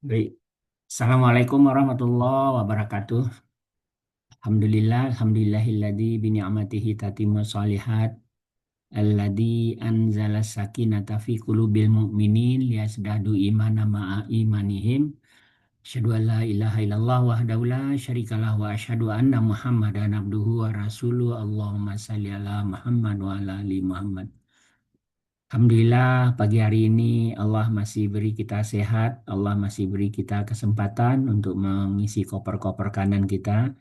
Baik. Assalamualaikum warahmatullahi wabarakatuh. Alhamdulillahilladzi bi ni'matihi tatimmu shalihat. Alladzi anzala sakinata fi qulubil mu'minin liyazdadu imana ma'a imanihim. Asyhadu an la ilaha illallah wahdahu la syarikalah wa asyhadu anna Muhammadan abduhu wa rasuluh. Allahumma shalli ala Muhammad wa ala ali Muhammad. Alhamdulillah pagi hari ini Allah masih beri kita sehat, Allah masih beri kita kesempatan untuk mengisi koper-koper kanan kita.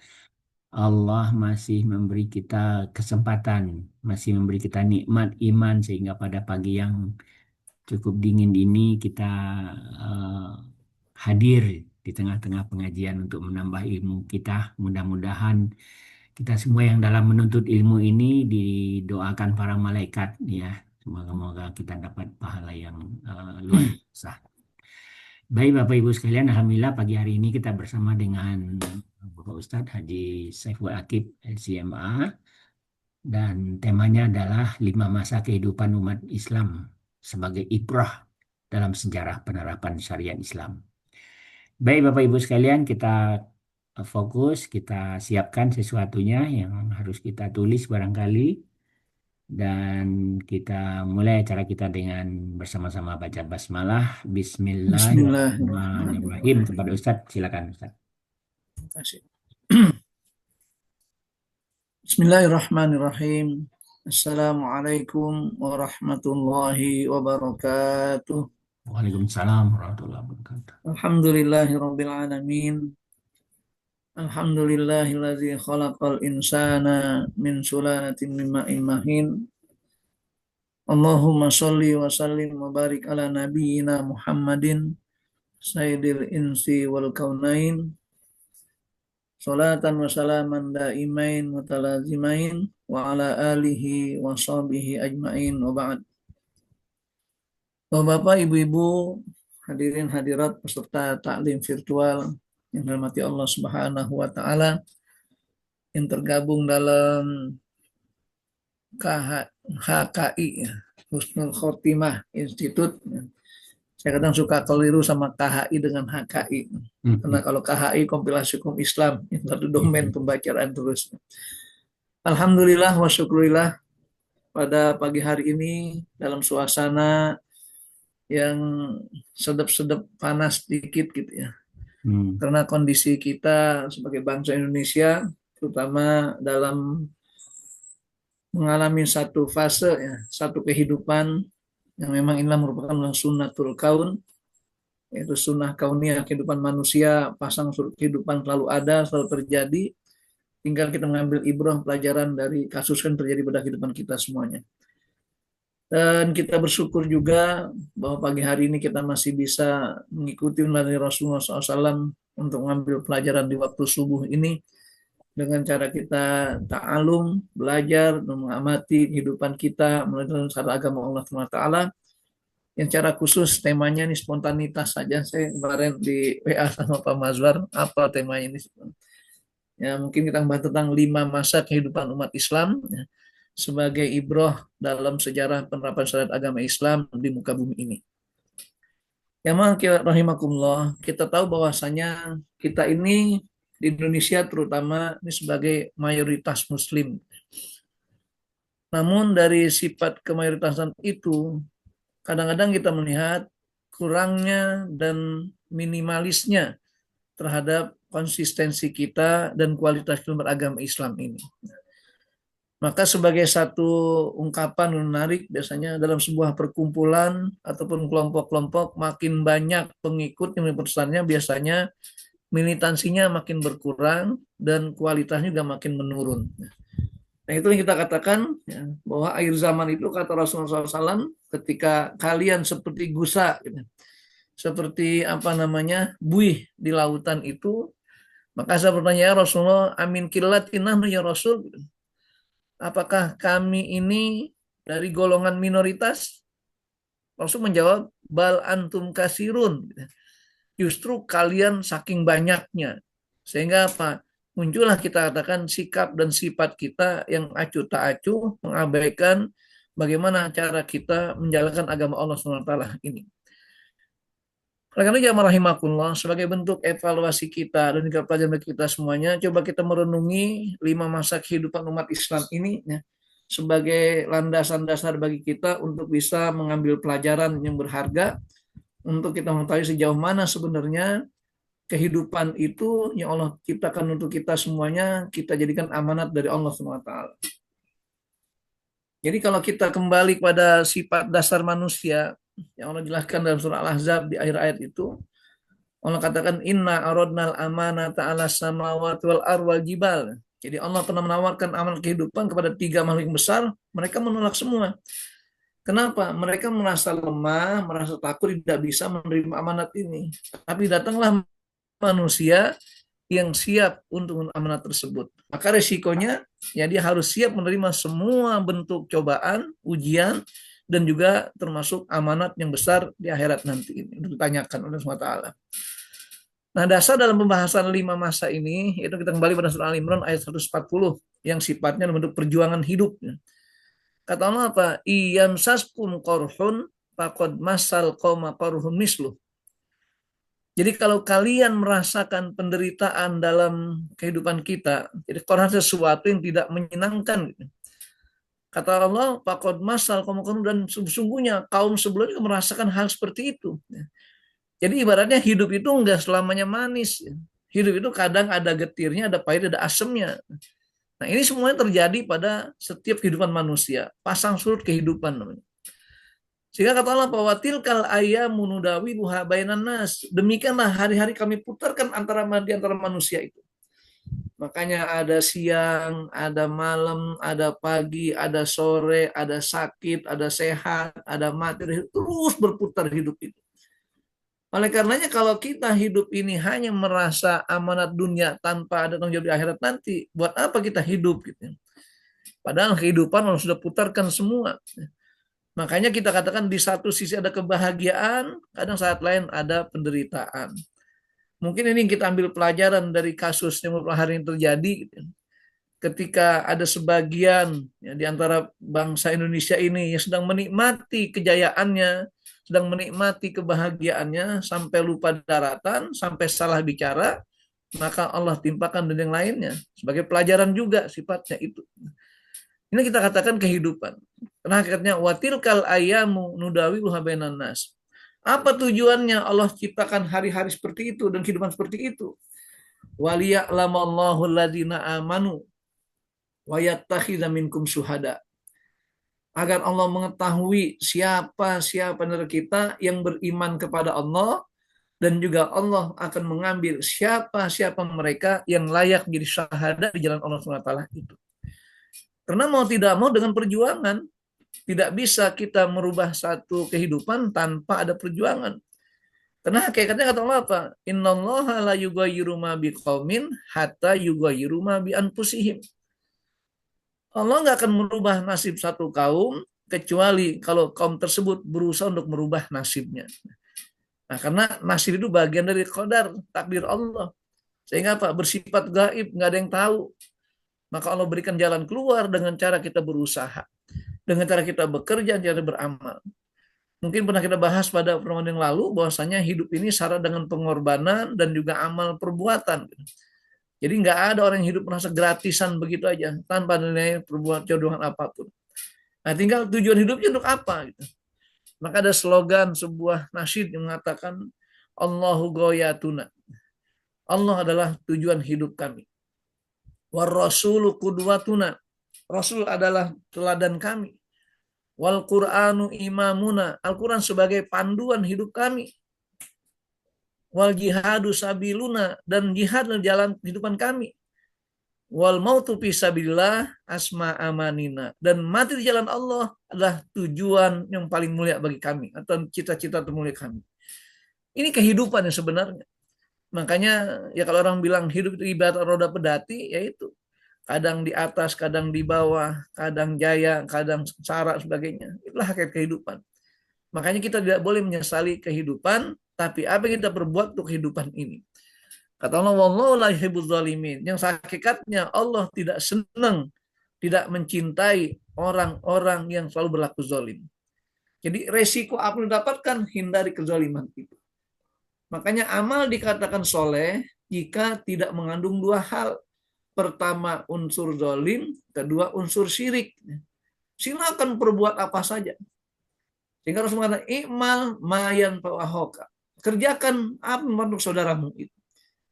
Allah masih memberi kita kesempatan, masih memberi kita nikmat iman sehingga pada pagi yang cukup dingin ini kita eh, hadir di tengah-tengah pengajian untuk menambah ilmu kita. Mudah-mudahan kita semua yang dalam menuntut ilmu ini didoakan para malaikat ya. Semoga kita dapat pahala yang luar biasa. Baik Bapak Ibu sekalian, Alhamdulillah pagi hari ini kita bersama dengan Bapak Ustadz Haji Saiful Akib LCMA dan temanya adalah 5 masa kehidupan umat Islam sebagai ibrah dalam sejarah penerapan syariat Islam. Baik Bapak Ibu sekalian, kita fokus, kita siapkan sesuatunya yang harus kita tulis barangkali dan kita mulai acara kita dengan bersama-sama baca basmalah. Bismillahirrahmanirrahim. Bismillahirrahmanirrahim. Kepada Ustadz, silakan Ustadz. Terima kasih. Bismillahirrahmanirrahim. Assalamualaikum warahmatullahi wabarakatuh. Waalaikumsalam warahmatullahi wabarakatuh. Alhamdulillahirabbil alamin. Alhamdulillahilladzi khalaqal insana min sulalatin min ma'in mahin. Allahumma shalli wa sallim wa barik ala nabiyyina Muhammadin sayyidil insi wal kaunain. Salatan wa salaman daimain mutalazimain wa ala alihi wa sahbihi ajmain wa ba'd. Bapak, Ibu-ibu, hadirin hadirat peserta taklim virtual yang dirahmati Allah Subhanahu wa taala yang tergabung dalam HKI ya, Husnul Khotimah Institute. Saya kadang suka keliru sama KHI dengan HKI. Karena kalau KHI kompilasi hukum Islam, yang satu domain pembacaan terus. Alhamdulillah wa syukurillah pada pagi hari ini dalam suasana yang sedap-sedap panas dikit gitu ya. Karena kondisi kita sebagai bangsa Indonesia, terutama dalam mengalami satu fase ya, satu kehidupan yang memang inilah merupakan sunnatul kaun, yaitu sunnah kauniyah kehidupan manusia, pasang surut kehidupan selalu ada, selalu terjadi. Tinggal kita mengambil ibrah pelajaran dari kasus yang terjadi pada kehidupan kita semuanya. Dan kita bersyukur juga bahwa pagi hari ini kita masih bisa mengikuti dari Rasulullah SAW untuk mengambil pelajaran di waktu subuh ini dengan cara kita ta'alum, belajar, dan mengamati kehidupan kita melalui cara agama Allah SWT. Yang secara khusus temanya ini spontanitas saja. Saya kemarin di WA sama Pak Mazwar, apa temanya ini? Ya, mungkin kita bahas tentang 5 masa kehidupan umat Islam ya, sebagai ibroh dalam sejarah penerapan syariat agama Islam di muka bumi ini. Ya rahimakumullah, kita tahu bahwasanya kita ini di Indonesia terutama ini sebagai mayoritas Muslim. Namun dari sifat kemayoritasan itu, kadang-kadang kita melihat kurangnya dan minimalisnya terhadap konsistensi kita dan kualitas beragama Islam ini. Maka sebagai satu ungkapan menarik biasanya dalam sebuah perkumpulan ataupun kelompok-kelompok makin banyak pengikut yang pesannya biasanya militansinya makin berkurang dan kualitasnya juga makin menurun. Nah itu yang kita katakan ya, bahwa akhir zaman itu kata Rasulullah SAW ketika kalian seperti gusa, gitu, seperti apa namanya buih di lautan itu, maka saya bertanya ya Rasulullah, amin kilatinah ya Rasul, apakah kami ini dari golongan minoritas? Rasul menjawab, bal antum kasirun. Justru kalian saking banyaknya. Sehingga apa? Muncullah kita katakan sikap dan sifat kita yang acuh tak acuh, mengabaikan bagaimana cara kita menjalankan agama Allah SWT ini. Oleh karena itu, rahimakumullah, sebagai bentuk evaluasi kita dan juga pelajaran bagi kita semuanya, coba kita merenungi 5 masa kehidupan umat Islam ini ya, sebagai landasan dasar bagi kita untuk bisa mengambil pelajaran yang berharga, untuk kita mengetahui sejauh mana sebenarnya kehidupan itu yang Allah ciptakan untuk kita semuanya, kita jadikan amanat dari Allah SWT. Jadi kalau kita kembali pada sifat dasar manusia, yang Allah jelaskan dalam surah Al-Ahzab di akhir ayat itu, Allah katakan inna aradnal amanata ala samawati wal arwal jibal. Jadi Allah pernah menawarkan amanat kehidupan kepada 3 makhluk besar, mereka menolak semua. Kenapa? Mereka merasa lemah, merasa takut tidak bisa menerima amanat ini. Tapi datanglah manusia yang siap untuk amanat tersebut. Maka resikonya ya dia harus siap menerima semua bentuk cobaan, ujian, dan juga termasuk amanat yang besar di akhirat nanti ini ditanyakan oleh Allah SWT. Nah, dasar dalam pembahasan 5 masa ini, itu kita kembali pada surah Al-Imran ayat 140 yang sifatnya bentuk perjuangan hidup. Kata Allah apa? Iyam saskum korhun faqad masal qawma korhun misluh. Jadi kalau kalian merasakan penderitaan dalam kehidupan kita, jadi korhan sesuatu yang tidak menyenangkan. Kata Allah, faqad masal qawma korhun, dan sesungguhnya kaum sebelumnya merasakan hal seperti itu. Jadi ibaratnya hidup itu enggak selamanya manis. Hidup itu kadang ada getirnya, ada pahit, ada asemnya. Nah, ini semuanya terjadi pada setiap kehidupan manusia. Pasang surut kehidupan namanya. Sehingga kata Allah bahwa tilkal ayyamu nudawiluha bainan nas. Demikianlah hari-hari kami putarkan di antara manusia itu. Makanya ada siang, ada malam, ada pagi, ada sore, ada sakit, ada sehat, ada mati, terus berputar hidup itu. Oleh karenanya kalau kita hidup ini hanya merasa amanat dunia tanpa ada tanggung jawab di akhirat nanti, buat apa kita hidup gitu? Padahal kehidupan Allah sudah putarkan semua. Makanya kita katakan di satu sisi ada kebahagiaan, kadang saat lain ada penderitaan. Mungkin ini kita ambil pelajaran dari kasus yang beberapa hari ini terjadi. Gitu. Ketika ada sebagian ya, di antara bangsa Indonesia ini yang sedang menikmati kejayaannya, sedang menikmati kebahagiaannya, sampai lupa daratan, sampai salah bicara, maka Allah timpakan dan yang lainnya. Sebagai pelajaran juga sifatnya itu. Ini kita katakan kehidupan. Karena akhirnya watilkal ayamu nudawiluha bainan nas. Apa tujuannya Allah ciptakan hari-hari seperti itu dan kehidupan seperti itu? Waliya'lamallahu alladzina amanu wa yattakhidha minkum syuhada. Agar Allah mengetahui siapa-siapa dari kita yang beriman kepada Allah, dan juga Allah akan mengambil siapa-siapa mereka yang layak menjadi syahada di jalan Allah SWT itu. Karena mau tidak mau dengan perjuangan, tidak bisa kita merubah satu kehidupan tanpa ada perjuangan. Karena hakikatnya kata Allah apa? Innallaha la yughayyiru ma biqaumin hatta yughayyiru ma bi anfusihim. Allah nggak akan merubah nasib satu kaum kecuali kalau kaum tersebut berusaha untuk merubah nasibnya. Nah, karena nasib itu bagian dari qadar, takdir Allah. Sehingga apa? Bersifat gaib, nggak ada yang tahu. Maka Allah berikan jalan keluar dengan cara kita berusaha. Dengan cara kita bekerja, cara beramal. Mungkin pernah kita bahas pada pertemuan yang lalu bahwasanya hidup ini syarat dengan pengorbanan dan juga amal perbuatan. Jadi nggak ada orang yang hidup merasa gratisan begitu aja tanpa nilai perbuatan apapun. Nah, tinggal tujuan hidupnya untuk apa gitu. Maka ada slogan sebuah nasyid yang mengatakan Allahu goyatuna. Allah adalah tujuan hidup kami. War rasulu qudwatuna. Rasul adalah teladan kami. Wal Qur'anu imamuna. Al-Quran sebagai panduan hidup kami. Wal jihadu sabiluna, dan jihad adalah jalan kehidupan kami. Wal mautu fisabilillah asma amanina, dan mati di jalan Allah adalah tujuan yang paling mulia bagi kami atau cita-cita termulia kami. Ini kehidupan yang sebenarnya. Makanya ya kalau orang bilang hidup itu ibarat roda pedati, yaitu kadang di atas, kadang di bawah, kadang jaya, kadang sengsara sebagainya. Itulah hakikat kehidupan. Makanya kita tidak boleh menyesali kehidupan, tapi apa yang kita perbuat untuk kehidupan ini. Kata Allah, wallahu la yuhibbuz zalimin. Yang hakikatnya Allah tidak senang, tidak mencintai orang-orang yang selalu berlaku zalim. Jadi resiko apa yang didapatkan, hindari kezaliman itu. Makanya amal dikatakan soleh jika tidak mengandung dua hal. Pertama unsur zalim, kedua unsur syirik. Silakan perbuat apa saja. Sehingga Rasul mengatakan, "Imal mayan pawahoka." Kerjakan apa untuk saudaramu itu.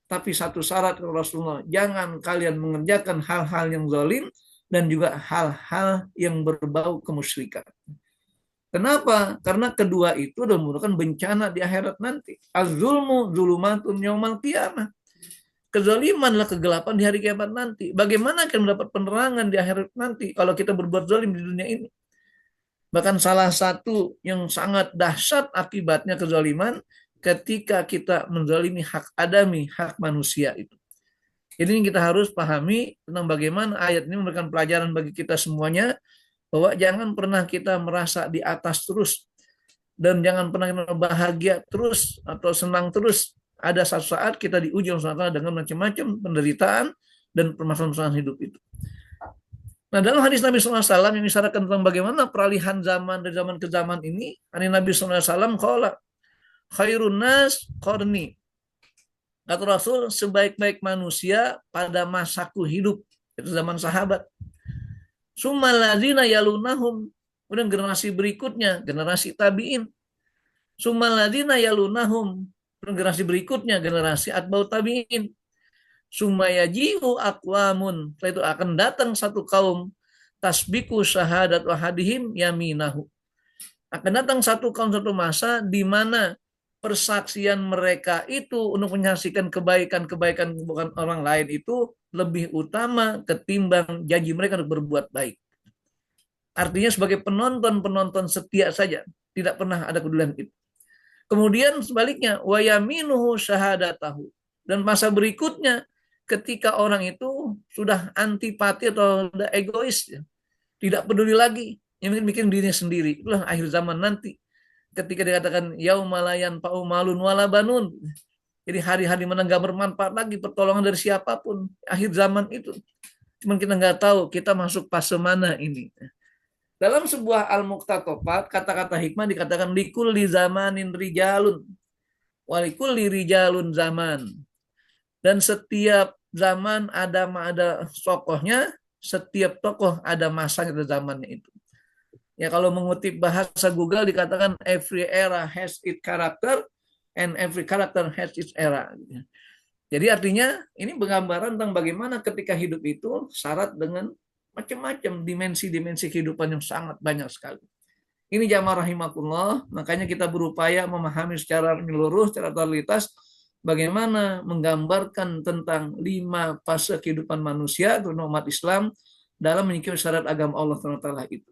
Tapi satu syarat Rasulullah, jangan kalian mengerjakan hal-hal yang zalim dan juga hal-hal yang berbau kemusyrikan. Kenapa? Karena kedua itu adalah merupakan bencana di akhirat nanti. Az-zulmu zulumatun yaumal qiyamah. Kezalimanlah kegelapan di hari kiamat nanti. Bagaimana akan mendapat penerangan di akhirat nanti kalau kita berbuat zalim di dunia ini? Bahkan salah satu yang sangat dahsyat akibatnya kezaliman ketika kita menzalimi hak adami, hak manusia itu. Jadi kita harus pahami tentang bagaimana ayat ini memberikan pelajaran bagi kita semuanya, bahwa jangan pernah kita merasa di atas terus, dan jangan pernah kita bahagia terus atau senang terus. Ada satu saat kita diuji dengan macam-macam penderitaan dan permasalahan hidup itu. Nah, dalam hadis Nabi SAW yang mengisyaratkan tentang bagaimana peralihan zaman dari zaman ke zaman ini, Nabi SAW qala khairun nas qarni. Kata Rasul, sebaik-baik manusia pada masaku hidup, itu zaman sahabat. Summal ladzina yalunahum, kemudian generasi berikutnya, generasi tabi'in. Summal ladzina yalunahum, generasi berikutnya, generasi atba'ut tabi'in. Sumayaji'u aqwamun, setelah itu akan datang satu kaum, tasbiku syahadat wahadihim yaminahu. Akan datang satu kaum, satu masa di mana persaksian mereka itu untuk menyaksikan kebaikan-kebaikan bukan orang lain itu lebih utama ketimbang janji mereka untuk berbuat baik. Artinya sebagai penonton setia saja, tidak pernah ada kedudukan itu. Kemudian sebaliknya, wayaminuhu syahadatahu. Dan masa berikutnya, ketika orang itu sudah antipati atau sudah egois, tidak peduli lagi, yang bikin dirinya sendiri. Itulah akhir zaman nanti. Ketika dikatakan yaumalayan paumalun wala banun. Jadi hari-hari mana nggak bermanfaat lagi pertolongan dari siapapun. Akhir zaman itu. Cuman kita nggak tahu kita masuk fase mana ini. Dalam sebuah al-muqtatopat, kata-kata hikmah dikatakan likulli zamanin rijalun. Walikulli rijalun zaman. Dan setiap zaman ada tokohnya, setiap tokoh ada masanya di zamannya itu. Ya, kalau mengutip bahasa Google dikatakan every era has its character and every character has its era. Jadi artinya ini penggambaran tentang bagaimana ketika hidup itu syarat dengan macam-macam dimensi-dimensi kehidupan yang sangat banyak sekali. Ini jamaah rahimakumullah, makanya kita berupaya memahami secara menyeluruh, secara totalitas, bagaimana menggambarkan tentang 5 fase kehidupan manusia, terutama umat Islam, dalam mengikuti syarat agama Allah Taala itu.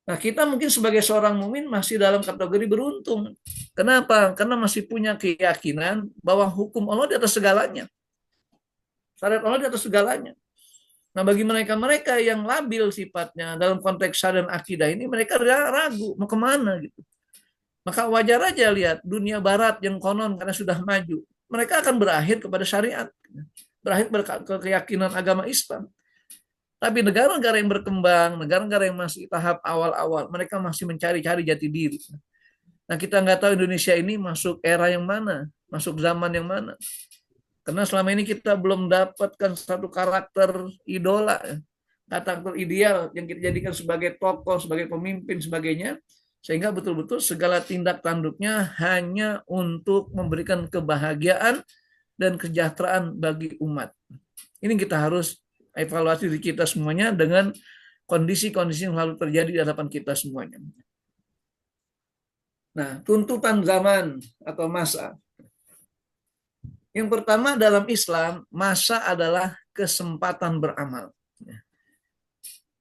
Nah, kita mungkin sebagai seorang mukmin masih dalam kategori beruntung. Kenapa? Karena masih punya keyakinan bahwa hukum Allah di atas segalanya. Syariat Allah di atas segalanya. Nah, bagi mereka-mereka yang labil sifatnya dalam konteks syariat dan akidah ini, mereka ragu mau kemana gitu. Maka wajar aja lihat dunia barat yang konon karena sudah maju, mereka akan berakhir kepada syariat, berakhir ke keyakinan agama Islam. Tapi negara-negara yang berkembang, negara-negara yang masih tahap awal-awal, mereka masih mencari-cari jati diri. Nah, kita nggak tahu Indonesia ini masuk era yang mana, masuk zaman yang mana. Karena selama ini kita belum dapatkan satu karakter idola, karakter ideal yang kita jadikan sebagai tokoh, sebagai pemimpin, sebagainya. Sehingga betul-betul segala tindak tanduknya hanya untuk memberikan kebahagiaan dan kesejahteraan bagi umat. Ini kita harus evaluasi diri kita semuanya dengan kondisi-kondisi yang selalu terjadi di hadapan kita semuanya. Nah, tuntutan zaman atau masa. Yang pertama dalam Islam, masa adalah kesempatan beramal.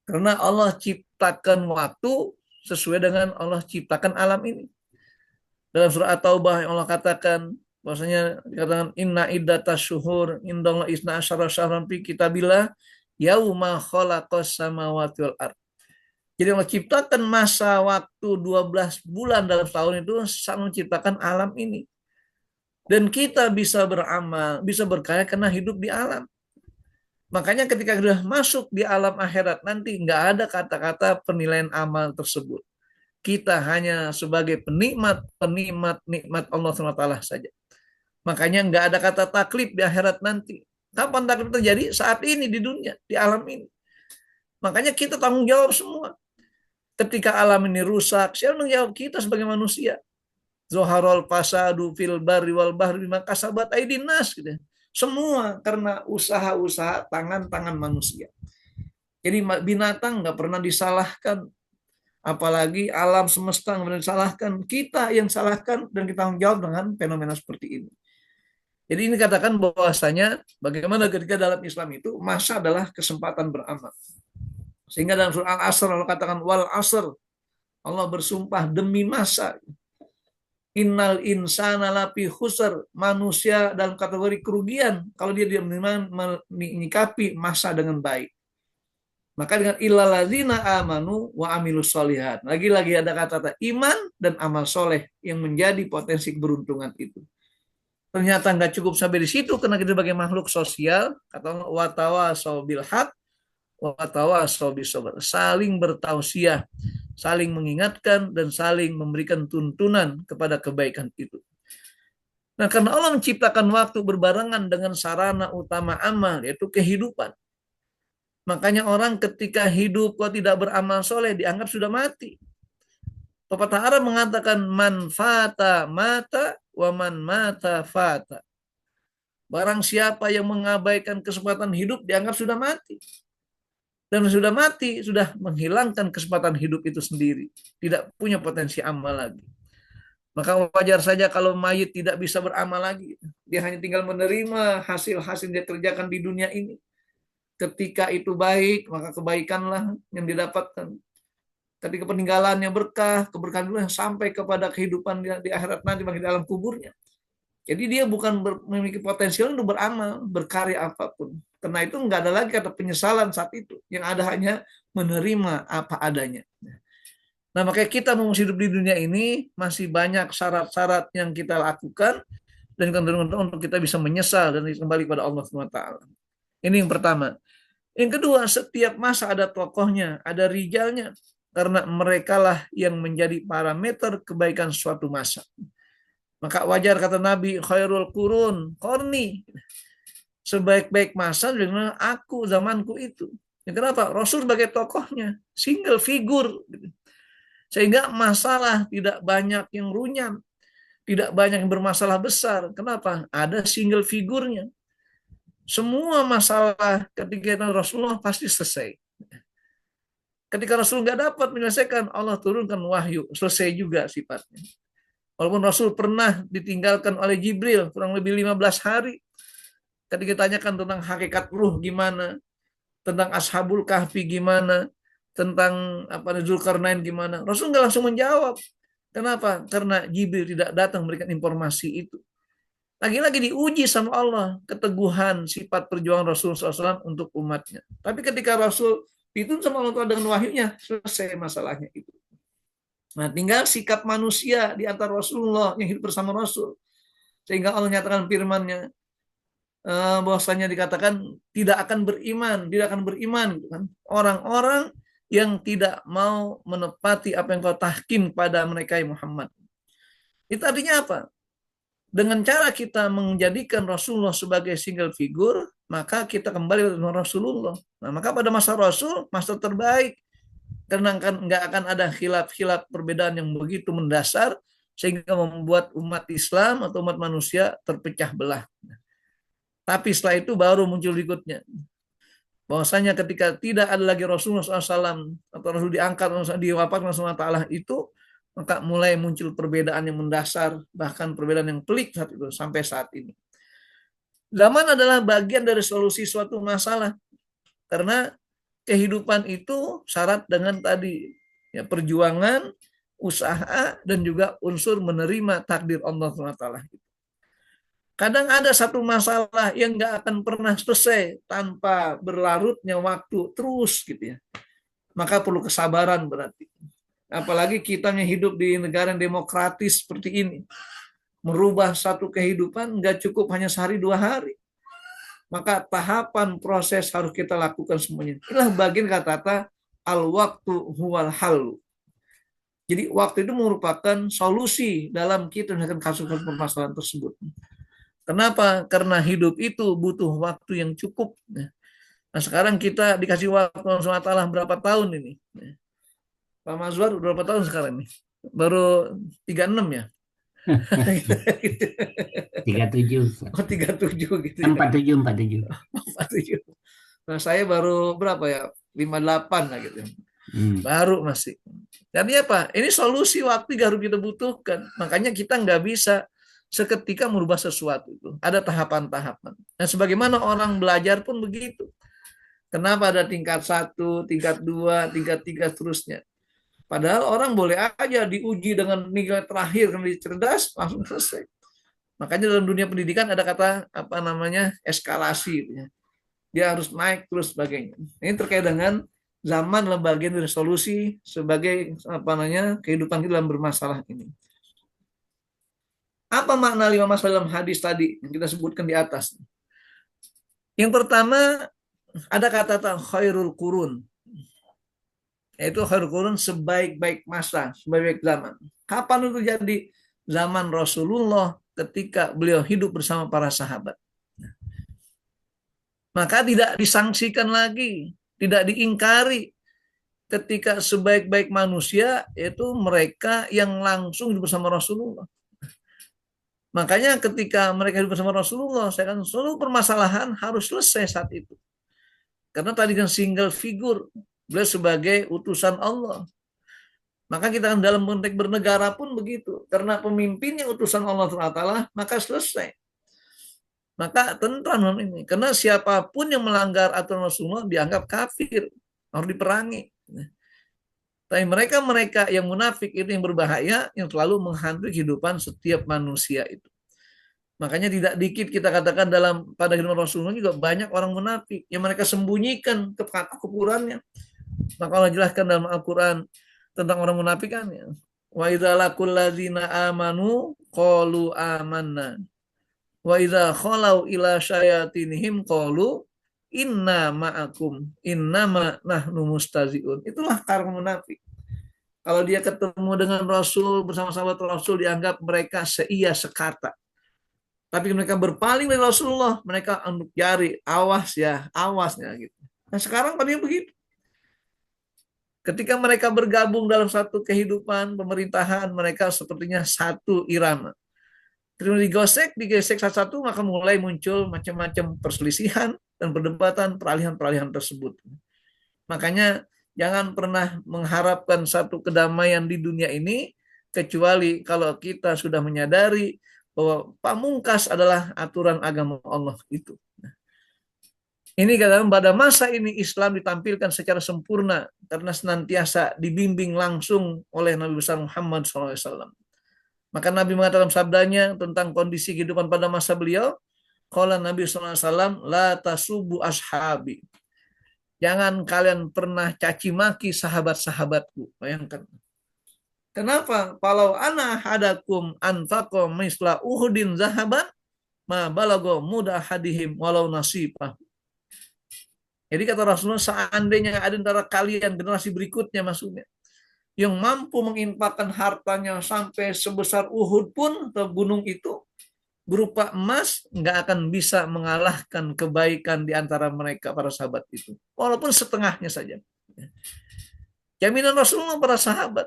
Karena Allah ciptakan waktu sesuai dengan Allah ciptakan alam ini. Dalam surah At-Taubah yang Allah katakan, bahwasanya dikatakan inna iddatash syuhur indallah isna asyara syahran fi kitabillah yauma khalaqas samawati wal ard. Jadi Allah ciptakan masa waktu 12 bulan dalam tahun itu saat menciptakan alam ini. Dan kita bisa beramal, bisa berkarya karena hidup di alam. Makanya ketika sudah masuk di alam akhirat nanti nggak ada kata-kata penilaian amal tersebut. Kita hanya sebagai penikmat nikmat Allah SWT saja. Makanya nggak ada kata taklif di akhirat nanti. Kapan taklif terjadi? Saat ini di dunia, di alam ini. Makanya kita tanggung jawab semua. Ketika alam ini rusak, siapa tanggung jawab? Kita sebagai manusia. Zoharul fasadu fil barri wal bahri bima kasabat aydin nas gitu. Semua karena usaha-usaha tangan-tangan manusia. Jadi binatang nggak pernah disalahkan, apalagi alam semesta nggak pernah disalahkan. Kita yang salahkan dan kita tanggung jawab dengan fenomena seperti ini. Jadi ini katakan bahwasanya bagaimana ketika dalam Islam itu masa adalah kesempatan beramal. Sehingga dalam surah Al-Asr Allah katakan wal asr, Allah bersumpah demi masa. Innal insana lafi khusr, manusia dalam kategori kerugian kalau dia menyikapi masa dengan baik. Maka dengan illalladzina amanu wa amilus solihat. Lagi-lagi ada kata iman dan amal soleh yang menjadi potensi keberuntungan itu. Ternyata nggak cukup sampai di situ karena kita sebagai makhluk sosial, kata watawasau bil haq watawasau bis sabr, saling bertausiah, saling mengingatkan dan saling memberikan tuntunan kepada kebaikan itu. Nah, karena Allah menciptakan waktu berbarengan dengan sarana utama amal, yaitu kehidupan. Makanya orang ketika hidup kok tidak beramal soleh dianggap sudah mati. Pepatah Arab mengatakan man fata mata wa man mata fata. Barang siapa yang mengabaikan kesempatan hidup dianggap sudah mati. Dan sudah mati, sudah menghilangkan kesempatan hidup itu sendiri. Tidak punya potensi amal lagi. Maka wajar saja kalau mayit tidak bisa beramal lagi. Dia hanya tinggal menerima hasil-hasil dia kerjakan di dunia ini. Ketika itu baik, maka kebaikanlah yang didapatkan. Ketika peninggalannya berkah, keberkahan yang sampai kepada kehidupan di akhirat nanti bagi dalam kuburnya. Jadi dia bukan memiliki potensial untuk beramal, berkarya apapun. Karena itu nggak ada lagi kata penyesalan saat itu. Yang ada hanya menerima apa adanya. Nah, makanya kita mau hidup di dunia ini masih banyak syarat-syarat yang kita lakukan dan untuk kita bisa menyesal dan kembali kepada Allah SWT. Ini yang pertama. Yang kedua, setiap masa ada tokohnya, ada rijalnya. Karena merekalah yang menjadi parameter kebaikan suatu masa. Maka wajar kata Nabi, khairul qurun qarni. Sebaik-baik masa dengan aku, zamanku itu. Ya, kenapa? Rasul sebagai tokohnya, single figure. Sehingga masalah tidak banyak yang runyam, tidak banyak yang bermasalah besar. Kenapa? Ada single figurnya. Semua masalah ketika Rasulullah pasti selesai. Ketika Rasul nggak dapat menyelesaikan, Allah turunkan wahyu, selesai juga sifatnya. Walaupun Rasul pernah ditinggalkan oleh Jibril kurang lebih 15 hari. Ketika ditanyakan tentang hakikat ruh gimana, tentang Ashabul Kahfi gimana, tentang Zulkarnain gimana, Rasul nggak langsung menjawab. Kenapa? Karena Jibril tidak datang memberikan informasi itu. Lagi-lagi diuji sama Allah keteguhan sifat perjuangan Rasul SAW untuk umatnya. Tapi ketika Rasul dituntun sama Allah dengan wahyunya, selesai masalahnya itu. Nah, tinggal sikap manusia di antara Rasulullah yang hidup bersama Rasul. Sehingga Allah nyatakan firman-Nya bahwasanya dikatakan tidak akan beriman gitu kan. Orang-orang yang tidak mau menepati apa yang kau tahkim pada mereka ya Muhammad. Itu artinya apa? Dengan cara kita menjadikan Rasulullah sebagai single figure, maka kita kembali kepada Rasulullah. Nah, maka pada masa Rasul, masa terbaik, karena nggak akan ada khilaf-khilaf perbedaan yang begitu mendasar sehingga membuat umat Islam atau umat manusia terpecah belah. Tapi setelah itu baru muncul berikutnya. Bahwasanya ketika tidak ada lagi Rasulullah SAW atau Rasul diangkat, diwafatkan Rasulullah Ta'ala itu, maka mulai muncul perbedaan yang mendasar, bahkan perbedaan yang pelik saat itu, sampai saat ini. Zaman adalah bagian dari solusi suatu masalah. Karena kehidupan itu syarat dengan tadi ya, perjuangan, usaha, dan juga unsur menerima takdir Allah SWT. Kadang ada satu masalah yang nggak akan pernah selesai tanpa berlarutnya waktu terus gitu ya. Maka perlu kesabaran berarti. Apalagi kita yang hidup di negara yang demokratis seperti ini. Merubah satu kehidupan nggak cukup hanya sehari 2 hari. Maka tahapan proses harus kita lakukan semuanya. Inilah bagian kata-kata al-waktu huwal halu. Jadi waktu itu merupakan solusi dalam kita menyelesaikan kasus-kasus permasalahan tersebut. Kenapa? Karena hidup itu butuh waktu yang cukup. Nah, sekarang kita dikasih waktu Allah SWT berapa tahun ini? Pak Mazwar berapa tahun sekarang ini? Baru 36 ya? 37. Oh, 37 gitu ya. 47, 47. 47. Nah, saya baru berapa ya? 58 lah gitu. Hmm. Baru masih. Jadi apa? Ini solusi waktu yang harus kita butuhkan. Makanya kita nggak bisa seketika merubah sesuatu itu. Ada tahapan-tahapan. Dan sebagaimana orang belajar pun begitu. Kenapa ada tingkat 1, tingkat 2, tingkat 3 seterusnya. Padahal orang boleh aja diuji dengan nilai terakhir, kalau cerdas langsung selesai. Makanya dalam dunia pendidikan ada kata apa namanya eskalasi. Dia harus naik terus sebagainya. Ini terkait dengan zaman dalam bagian dari solusi sebagai apa namanya kehidupan kita dalam bermasalah ini. Apa makna 5 masalah dalam hadis tadi yang kita sebutkan di atas? Yang pertama ada kata khairul qurun. Yaitu khairul qurun sebaik-baik masa, sebaik-baik zaman. Kapan itu terjadi? Zaman Rasulullah ketika beliau hidup bersama para sahabat. Maka tidak disangsikan lagi, tidak diingkari ketika sebaik-baik manusia yaitu mereka yang langsung hidup bersama Rasulullah. Makanya ketika mereka hidup bersama Rasulullah, saya kan seluruh permasalahan harus selesai saat itu. Karena tadi kan single figure, beliau sebagai utusan Allah. Maka kita dalam konteks bernegara pun begitu. Karena pemimpinnya utusan Allah Taala, maka selesai. Maka tentram ini. Karena siapapun yang melanggar aturan Rasulullah dianggap kafir, harus diperangi. Tapi mereka yang munafik itu yang berbahaya, yang selalu menghantui kehidupan setiap manusia itu. Makanya tidak dikit kita katakan pada kehidupan Rasulullah juga banyak orang munafik yang mereka sembunyikan kekufurannya. Maka Allah jelaskan dalam Al-Quran tentang orang munafik kan ya. Wa idza laqul ladzina amanu qalu amanna. Wa idza khalau ila syayatinihim qalu inna ma'akum innama nahnu mustaziun. Itulah karakter munafik. Kalau dia ketemu dengan Rasul bersama sahabat Rasul dianggap mereka seia sekata. Tapi mereka berpaling dari Rasulullah, mereka untuk jari awasnya gitu. Nah sekarang pada begitu. Ketika mereka bergabung dalam satu kehidupan pemerintahan, mereka sepertinya satu irama. Terus digesek satu-satu, maka mulai muncul macam-macam perselisihan dan perdebatan peralihan-peralihan tersebut. Makanya jangan pernah mengharapkan satu kedamaian di dunia ini, kecuali kalau kita sudah menyadari bahwa pamungkas adalah aturan agama Allah itu. Ini kadang pada masa ini Islam ditampilkan secara sempurna karena senantiasa dibimbing langsung oleh Nabi besar Muhammad SAW. Maka Nabi mengatakan sabdanya tentang kondisi kehidupan pada masa beliau, qala Nabi SAW, la tasubu ashabi. Jangan kalian pernah caci maki sahabat-sahabatku. Bayangkan. Kenapa? Kalau ana hadakum anfaqo misla uhudin zahaban, ma balago muda hadihim walau nasibah. Jadi kata Rasulullah, seandainya ada antara kalian generasi berikutnya maksudnya, yang mampu menginfakkan hartanya sampai sebesar Uhud pun atau gunung itu, berupa emas, nggak akan bisa mengalahkan kebaikan di antara mereka para sahabat itu. Walaupun setengahnya saja. Jaminan Rasulullah para sahabat.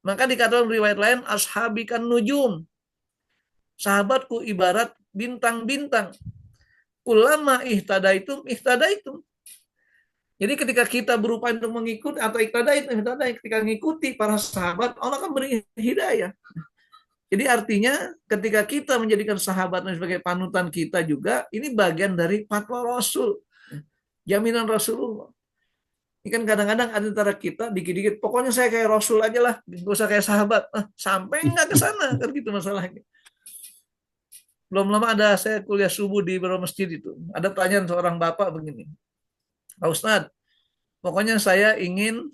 Maka dikatakan riwayat lain, ashabi kan nujum. Sahabatku ibarat bintang-bintang. Ulama ihtadaitum. Jadi ketika kita berupaya untuk mengikuti atau ihtadaitum, ketika mengikuti para sahabat, Allah akan beri hidayah. Jadi artinya ketika kita menjadikan sahabat sebagai panutan kita juga, ini bagian dari fatwa Rasul. Jaminan Rasulullah. Ini kan kadang-kadang antara kita dikit-dikit, pokoknya saya kayak Rasul aja lah, gak usah kayak sahabat. Sampai nggak ke sana, kan gitu masalahnya. Belum lama ada saya kuliah subuh di beberapa masjid itu. Ada pertanyaan seorang bapak begini, Pak Ustadz, pokoknya saya ingin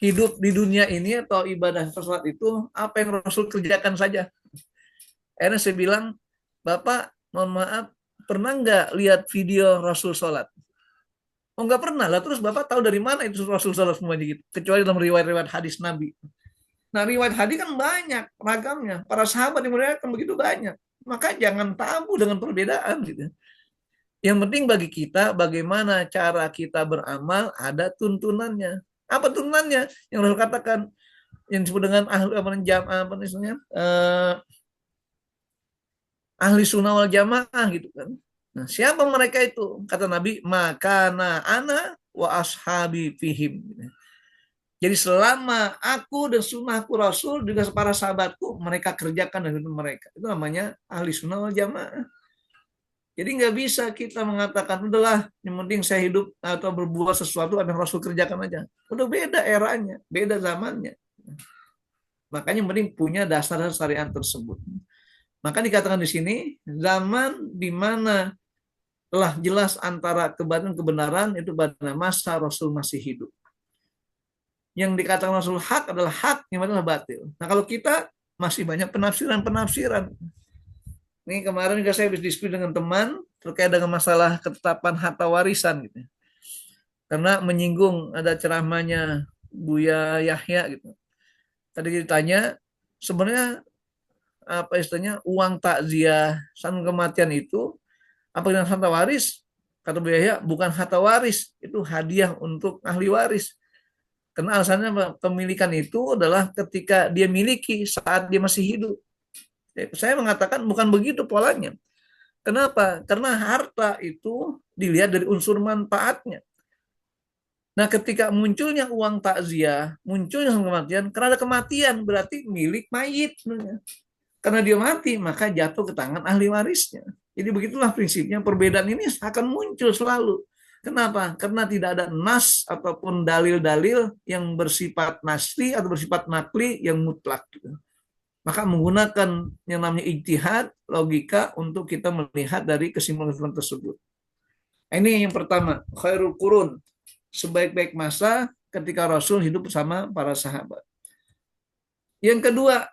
hidup di dunia ini atau ibadah sholat itu apa yang Rasul kerjakan saja. Akhirnya saya bilang, Bapak, mohon maaf, pernah nggak lihat video Rasul sholat? Oh nggak pernah lah. Terus Bapak tahu dari mana itu Rasul sholat semuanya gitu? Kecuali dalam riwayat-riwayat hadis Nabi. Nah, riwayat hadis kan banyak ragamnya. Para sahabat yang meriwayatkan begitu banyak. Maka jangan tabu dengan perbedaan gitu. Yang penting bagi kita bagaimana cara kita beramal ada tuntunannya. Apa tuntunannya? Yang Rasul katakan yang disebut dengan ahli sunnah wal jamaah gitu kan. Nah, siapa mereka itu? Kata Nabi, makana ana wa ashabi fihim. Jadi selama aku dan sunnahku Rasul juga para sahabatku mereka kerjakan dan itu mereka. Itu namanya ahli sunnah wal jamaah. Jadi nggak bisa kita mengatakan udahlah yang penting saya hidup atau berbuat sesuatu ada Rasul kerjakan aja. Udah beda eranya, beda zamannya. Makanya yang penting punya dasar syariat tersebut. Maka dikatakan di sini zaman di mana telah jelas antara kebatilan kebenaran itu pada masa Rasul masih hidup. Yang dikatakan Rasul hak adalah hak, yang adalah batil. Nah kalau kita masih banyak penafsiran-penafsiran. Ini kemarin juga saya diskusi dengan teman terkait dengan masalah ketetapan harta warisan gitu. Karena menyinggung ada ceramahnya Buya Yahya gitu. Tadi ditanya sebenarnya apa istilahnya uang takziah saat kematian itu apa dengan harta waris? Kata Buya Yahya bukan harta waris, itu hadiah untuk ahli waris. Karena alasannya kepemilikan itu adalah ketika dia miliki saat dia masih hidup. Saya mengatakan bukan begitu polanya. Kenapa? Karena harta itu dilihat dari unsur manfaatnya. Nah, ketika munculnya uang takziah, munculnya kematian, karena ada kematian berarti milik mayit. Karena dia mati, maka jatuh ke tangan ahli warisnya. Jadi begitulah prinsipnya, perbedaan ini akan muncul selalu. Kenapa? Karena tidak ada nas ataupun dalil-dalil yang bersifat nasli atau bersifat nakli yang mutlak. Maka menggunakan yang namanya ijtihad, logika untuk kita melihat dari kesimpulan tersebut. Ini yang pertama, khairul qurun, sebaik-baik masa ketika Rasul hidup bersama para sahabat. Yang kedua,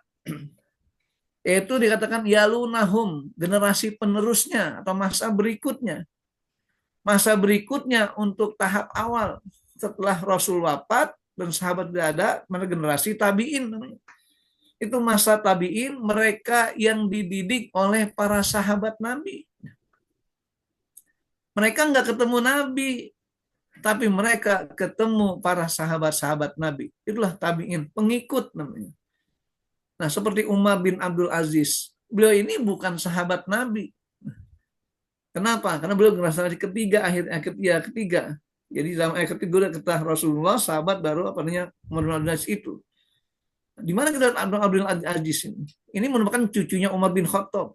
yaitu dikatakan yalunahum, generasi penerusnya atau masa berikutnya. Masa berikutnya untuk tahap awal setelah Rasul wafat dan sahabat tidak ada, mana generasi tabi'in namanya. Itu masa tabi'in, mereka yang dididik oleh para sahabat Nabi. Mereka nggak ketemu Nabi, tapi mereka ketemu para sahabat-sahabat Nabi. Itulah tabi'in, pengikut namanya. Nah, seperti Umar bin Abdul Aziz. Beliau ini bukan sahabat Nabi. Kenapa? Karena beliau generasi ketiga, ketiga. Jadi zaman ketiga kata Rasulullah, sahabat baru apa namanya Umar bin Abdul Aziz itu. Di mana kita Abdul Aziz ini? Ini merupakan cucunya Umar bin Khattab.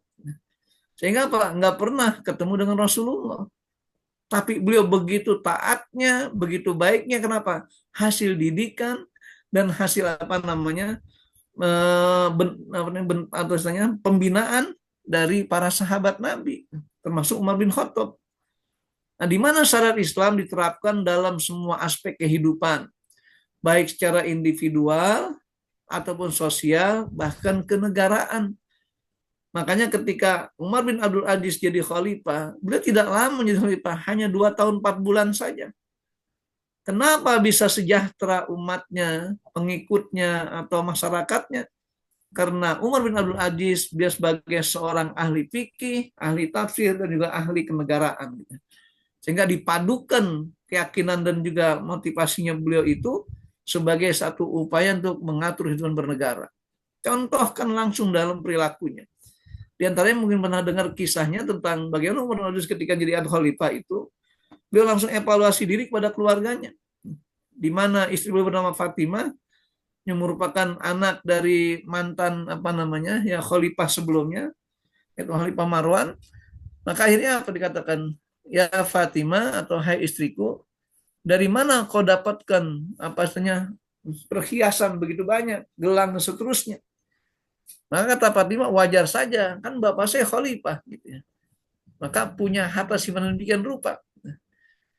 Sehingga apa? Nggak pernah ketemu dengan Rasulullah. Tapi beliau begitu taatnya, begitu baiknya. Kenapa? Hasil didikan dan hasil apa namanya pembinaan dari para sahabat Nabi, termasuk Umar bin Khattab. Nah, di mana syariat Islam diterapkan dalam semua aspek kehidupan, baik secara individual ataupun sosial, bahkan kenegaraan. Makanya ketika Umar bin Abdul Aziz jadi khalifah, beliau tidak lama menjadi khalifah, hanya 2 tahun 4 bulan saja. Kenapa bisa sejahtera umatnya, pengikutnya, atau masyarakatnya? Karena Umar bin Abdul Aziz, dia sebagai seorang ahli fikih, ahli tafsir, dan juga ahli kenegaraan. Sehingga dipadukan keyakinan dan juga motivasinya beliau itu sebagai satu upaya untuk mengatur hidup bernegara. Contohkan langsung dalam perilakunya. Di antaranya mungkin pernah dengar kisahnya tentang bagaimana Umar bin Abdul Aziz ketika jadi khalifah itu, beliau langsung evaluasi diri kepada keluarganya. Di mana istri beliau bernama Fatimah, yang merupakan anak dari mantan apa namanya ya khalifah sebelumnya, yaitu Khalifah Marwan. Maka akhirnya apa dikatakan, ya Fatimah atau hai istriku, dari mana kau dapatkan apa istilahnya perhiasan begitu banyak, gelang dan seterusnya. Maka kata Fatimah, wajar saja, kan bapak saya khalifah gitu ya. Maka punya harta simpanan demikian rupa.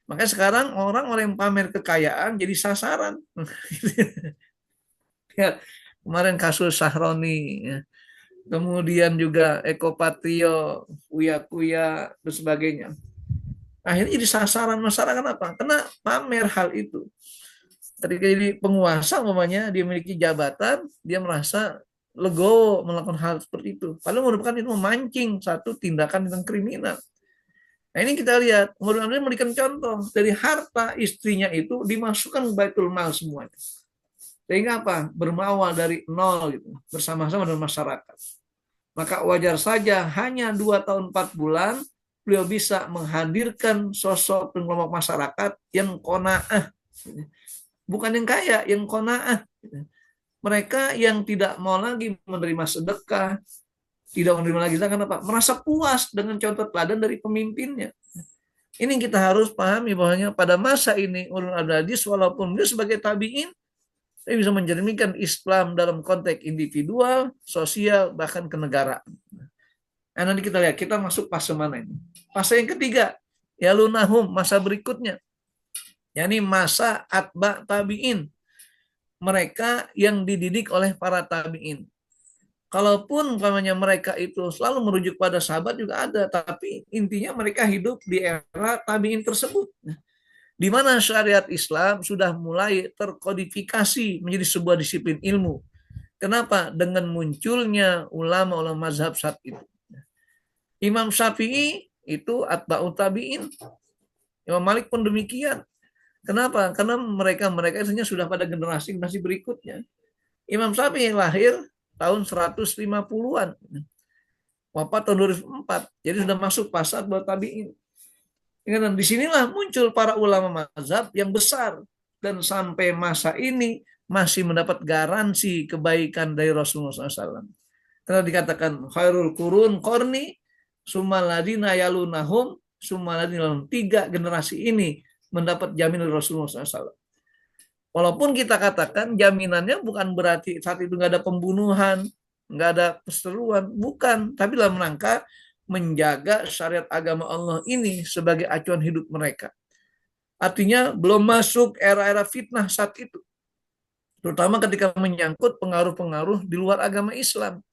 Maka sekarang orang-orang yang pamer kekayaan jadi sasaran. Ya, kemarin kasus Sahroni, ya. Kemudian juga Eko Patrio, Uya-Kuya, dan sebagainya. Akhirnya jadi sasaran masyarakat apa? Karena pamer hal itu. Ketika jadi penguasa, umpamanya dia memiliki jabatan, dia merasa legowo melakukan hal seperti itu. Padahal merupakan itu memancing satu tindakan yang kriminal. Nah ini kita lihat, Umar bin Abdul memberikan contoh dari harta istrinya itu dimasukkan ke Baitul Mal semuanya. Sehingga apa? Bermawal dari nol gitu, bersama-sama dengan masyarakat. Maka wajar saja hanya 2 tahun 4 bulan beliau bisa menghadirkan sosok kelompok masyarakat yang qanaah. Bukan yang kaya, yang qanaah. Mereka yang tidak mau lagi menerima sedekah, tidak menerima lagi zakat, apa? Merasa puas dengan contoh teladan dari pemimpinnya. Ini kita harus pahami bahwanya pada masa ini ulul adadis walaupun dia sebagai tabiin, dia bisa mencerminkan Islam dalam konteks individual, sosial, bahkan kenegaraan. Nah, nanti kita lihat, kita masuk fase mana ini? Fase yang ketiga, yalunahum, masa berikutnya. yakni masa atba tabiin. Mereka yang dididik oleh para tabiin. Kalaupun umpamanya mereka itu selalu merujuk pada sahabat juga ada, tapi intinya mereka hidup di era tabiin tersebut. Di mana syariat Islam sudah mulai terkodifikasi menjadi sebuah disiplin ilmu. Kenapa? Dengan munculnya ulama-ulama mazhab saat itu. Imam Syafi'i itu atba'ut tabi'in. Imam Malik pun demikian. Kenapa? Karena mereka istilahnya sudah pada generasi berikutnya. Imam Syafi'i lahir tahun 150-an. Wafat tahun 2004. Jadi sudah masuk pasar buat tabi'in. Dan disinilah muncul para ulama mazhab yang besar. Dan sampai masa ini masih mendapat garansi kebaikan dari Rasulullah SAW. Karena dikatakan khairul qurun qarni summaladina yalunahum summaladina, 3 generasi ini mendapat jaminan dari Rasulullah SAW. Walaupun kita katakan jaminannya bukan berarti saat itu nggak ada pembunuhan, nggak ada perseteruan, bukan. Tapi dalam rangka menjaga syariat agama Allah ini sebagai acuan hidup mereka. Artinya belum masuk era-era fitnah saat itu. Terutama ketika menyangkut pengaruh-pengaruh di luar agama Islam.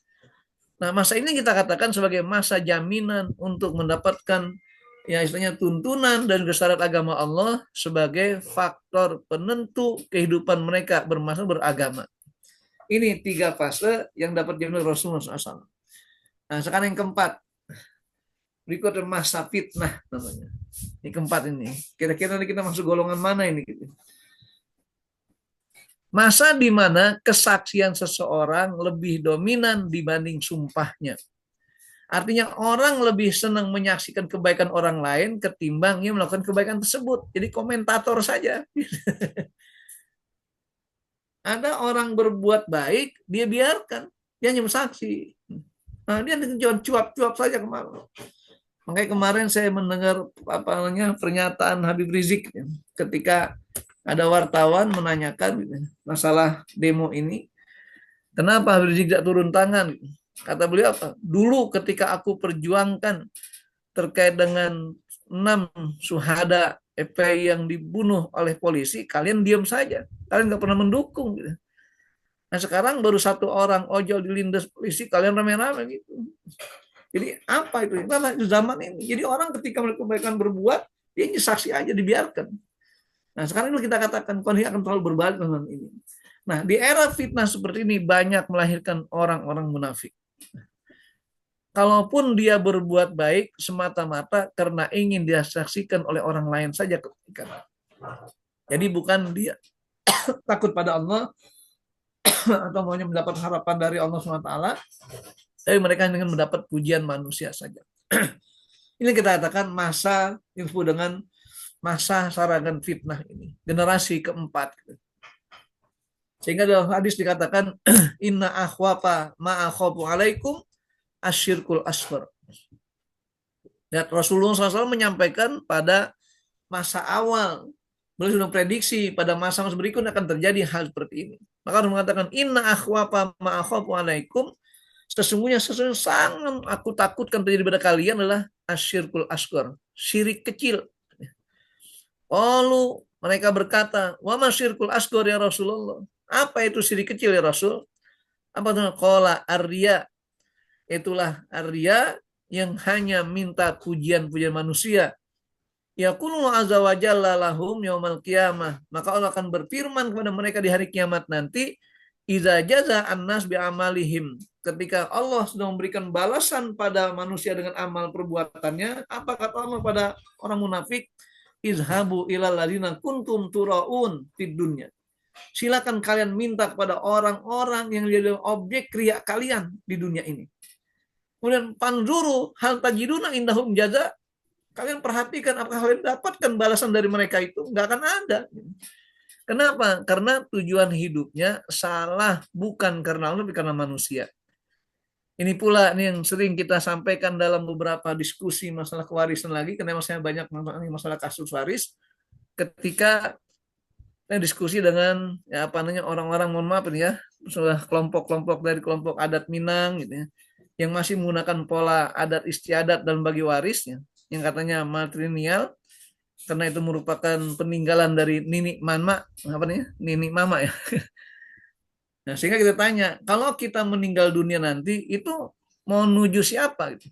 Nah, masa ini kita katakan sebagai masa jaminan untuk mendapatkan ya istilahnya tuntunan dan syariat agama Allah sebagai faktor penentu kehidupan mereka bermasa beragama. Ini 3 fase yang dapat diambil Rasulullah SAW. Nah, sekarang yang keempat. Berikutnya masa fitnah namanya. Ini keempat ini. Kira-kira kita masuk golongan mana ini? Masa di mana kesaksian seseorang lebih dominan dibanding sumpahnya. Artinya orang lebih senang menyaksikan kebaikan orang lain ketimbang dia melakukan kebaikan tersebut. Jadi komentator saja. Ada orang berbuat baik, dia biarkan. Dia hanya saksi. Nah, dia cuap-cuap saja kemarin. Makanya kemarin saya mendengar pernyataan Habib Rizik ketika ada wartawan menanyakan masalah demo ini. Kenapa Habib Rizik tidak turun tangan? Kata beliau apa? Dulu ketika aku perjuangkan terkait dengan 6 syuhada FPI yang dibunuh oleh polisi, kalian diam saja. Kalian nggak pernah mendukung. Nah sekarang baru 1 orang ojol dilindas polisi, kalian rame-rame gitu. Jadi apa itu? Karena zaman ini. Jadi orang ketika mereka kebaikan berbuat, dia saksi aja dibiarkan. Nah sekarang itu kita katakan kondisi akan terlalu berbalik dengan ini. Nah di era fitnah seperti ini banyak melahirkan orang-orang munafik. Kalaupun dia berbuat baik semata-mata karena ingin disaksikan oleh orang lain saja kebaikan. Jadi bukan dia takut pada Allah atau maunya mendapat harapan dari Allah SWT, tapi mereka ingin mendapat pujian manusia saja. Ini kita katakan masa yang disebut dengan masa sarangan fitnah ini, generasi keempat. Sehingga dalam hadis dikatakan inna akhwafa ma'akhafu alaikum asyirkul asfar. Dan Rasulullah SAW menyampaikan pada masa awal, beliau sudah prediksi pada masa-masa berikutnya akan terjadi hal seperti ini. Maka harus mengatakan inna akhwafa ma'akhafu alaikum, sesungguhnya sangat aku takutkan terjadi pada kalian adalah asyirkul asghar, syirik kecil. Lalu mereka berkata, wa masyirkul asghar ya Rasulullah. Apa itu syirik kecil ya Rasul? Apa itu? Qala arya. Itulah arya yang hanya minta pujian-pujian manusia. Yaqulu azza wa jalla lahum yaumal qiyamah. Maka Allah akan berfirman kepada mereka di hari kiamat nanti, iza jaza annas bi amalihim. Ketika Allah sudah memberikan balasan pada manusia dengan amal perbuatannya, apa kata Allah pada orang munafik? Izhabu ilal ladzina kuntum turaun fid dunya. Silakan kalian minta kepada orang-orang yang jadi objek riya kalian di dunia ini. Kemudian panzuru hal tajiduna indahum jaza. Kalian perhatikan apakah kalian dapatkan balasan dari mereka itu? Nggak akan ada. Kenapa? Karena tujuan hidupnya salah, bukan karena Allah, tapi karena manusia. Ini pula nih yang sering kita sampaikan dalam beberapa diskusi masalah kewarisan lagi, karena saya banyak masalah kasus waris. Ketika diskusi dengan orang-orang, mohon maaf ini ya, sudah kelompok-kelompok dari kelompok adat Minang gitu ya, yang masih menggunakan pola adat istiadat dalam bagi warisnya, yang katanya matrilineal, karena itu merupakan peninggalan dari nini mama, nini mama ya. Nah, sehingga kita tanya, kalau kita meninggal dunia nanti itu mau nuju siapa gitu?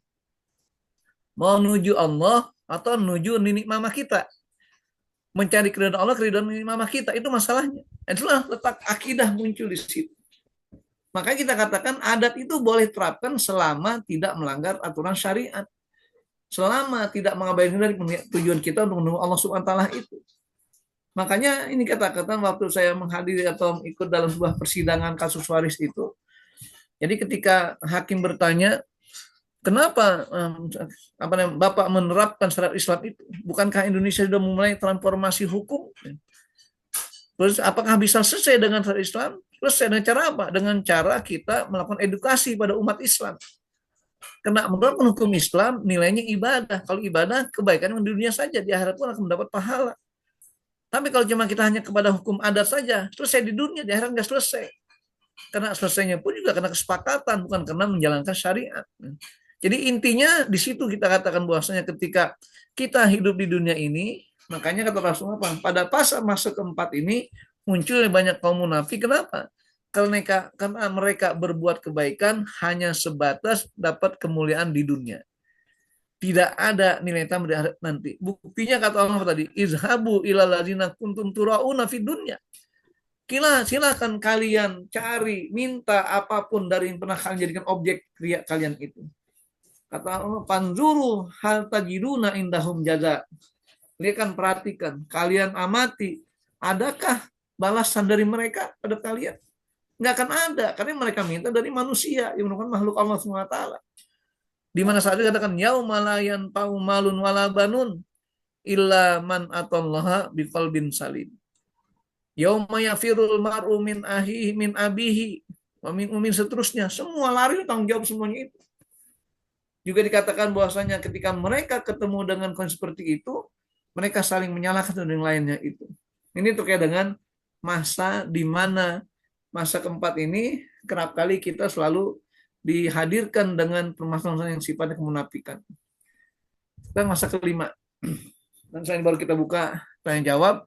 Mau nuju Allah atau nuju nini mama kita? Mencari keridhaan Allah, keridhaan nini mama kita, itu masalahnya. Itulah letak akidah muncul di situ. Makanya kita katakan adat itu boleh terapkan selama tidak melanggar aturan syariat. Selama tidak mengabaikan dari tujuan kita untuk menunggu Allah Subhanahu wa taala itu. Makanya ini kata-kata waktu saya menghadiri atau ikut dalam sebuah persidangan kasus waris itu. Jadi ketika hakim bertanya, kenapa Bapak menerapkan syariat Islam itu? Bukankah Indonesia sudah mulai transformasi hukum? Terus apakah bisa selesai dengan syariat Islam? Selesai dengan cara apa? Dengan cara kita melakukan edukasi pada umat Islam. Karena menurut hukum Islam nilainya ibadah. Kalau ibadah kebaikan di dunia saja, di akhirat pun akan mendapat pahala. Tapi kalau cuma kita hanya kepada hukum adat saja, selesai di dunia, di akhirat nggak selesai. Karena selesainya pun juga karena kesepakatan, bukan karena menjalankan syariat. Jadi intinya di situ kita katakan bahwasanya ketika kita hidup di dunia ini, makanya kata Rasulullah, pada masa keempat ini muncul banyak kaum munafik. Kenapa? Karena mereka berbuat kebaikan hanya sebatas dapat kemuliaan di dunia. Tidak ada nilai tambah di akhirat nanti. Buktinya kata Allah tadi, izhabu ilal ladzina kuntum turauna fid dunya. Silakan kalian cari, minta apapun dari yang pernah kalian jadikan objek kriya kalian itu. Kata Allah, panzuru hal tajiduna indahum jaza. Kalian perhatikan, kalian amati, adakah balasan dari mereka pada kalian? Nggak akan ada, karena mereka minta dari manusia, yang merupakan makhluk Allah SWT. Di mana saat itu katakan, yauma la yanfa'u malun wala banun illa man atallaha biqalbin salim. Yauma yafirul mar'u min ahihi min abihi wa min umin, seterusnya. Semua lari tanggung jawab semuanya itu. Juga dikatakan bahwasanya ketika mereka ketemu dengan kondisi seperti itu, mereka saling menyalahkan dan yang lainnya itu. Ini terkait dengan masa di mana masa keempat ini kerap kali kita selalu dihadirkan dengan permasalahan yang sifatnya kemunafikan. Dan masa kelima, dan saya baru kita buka tanya jawab.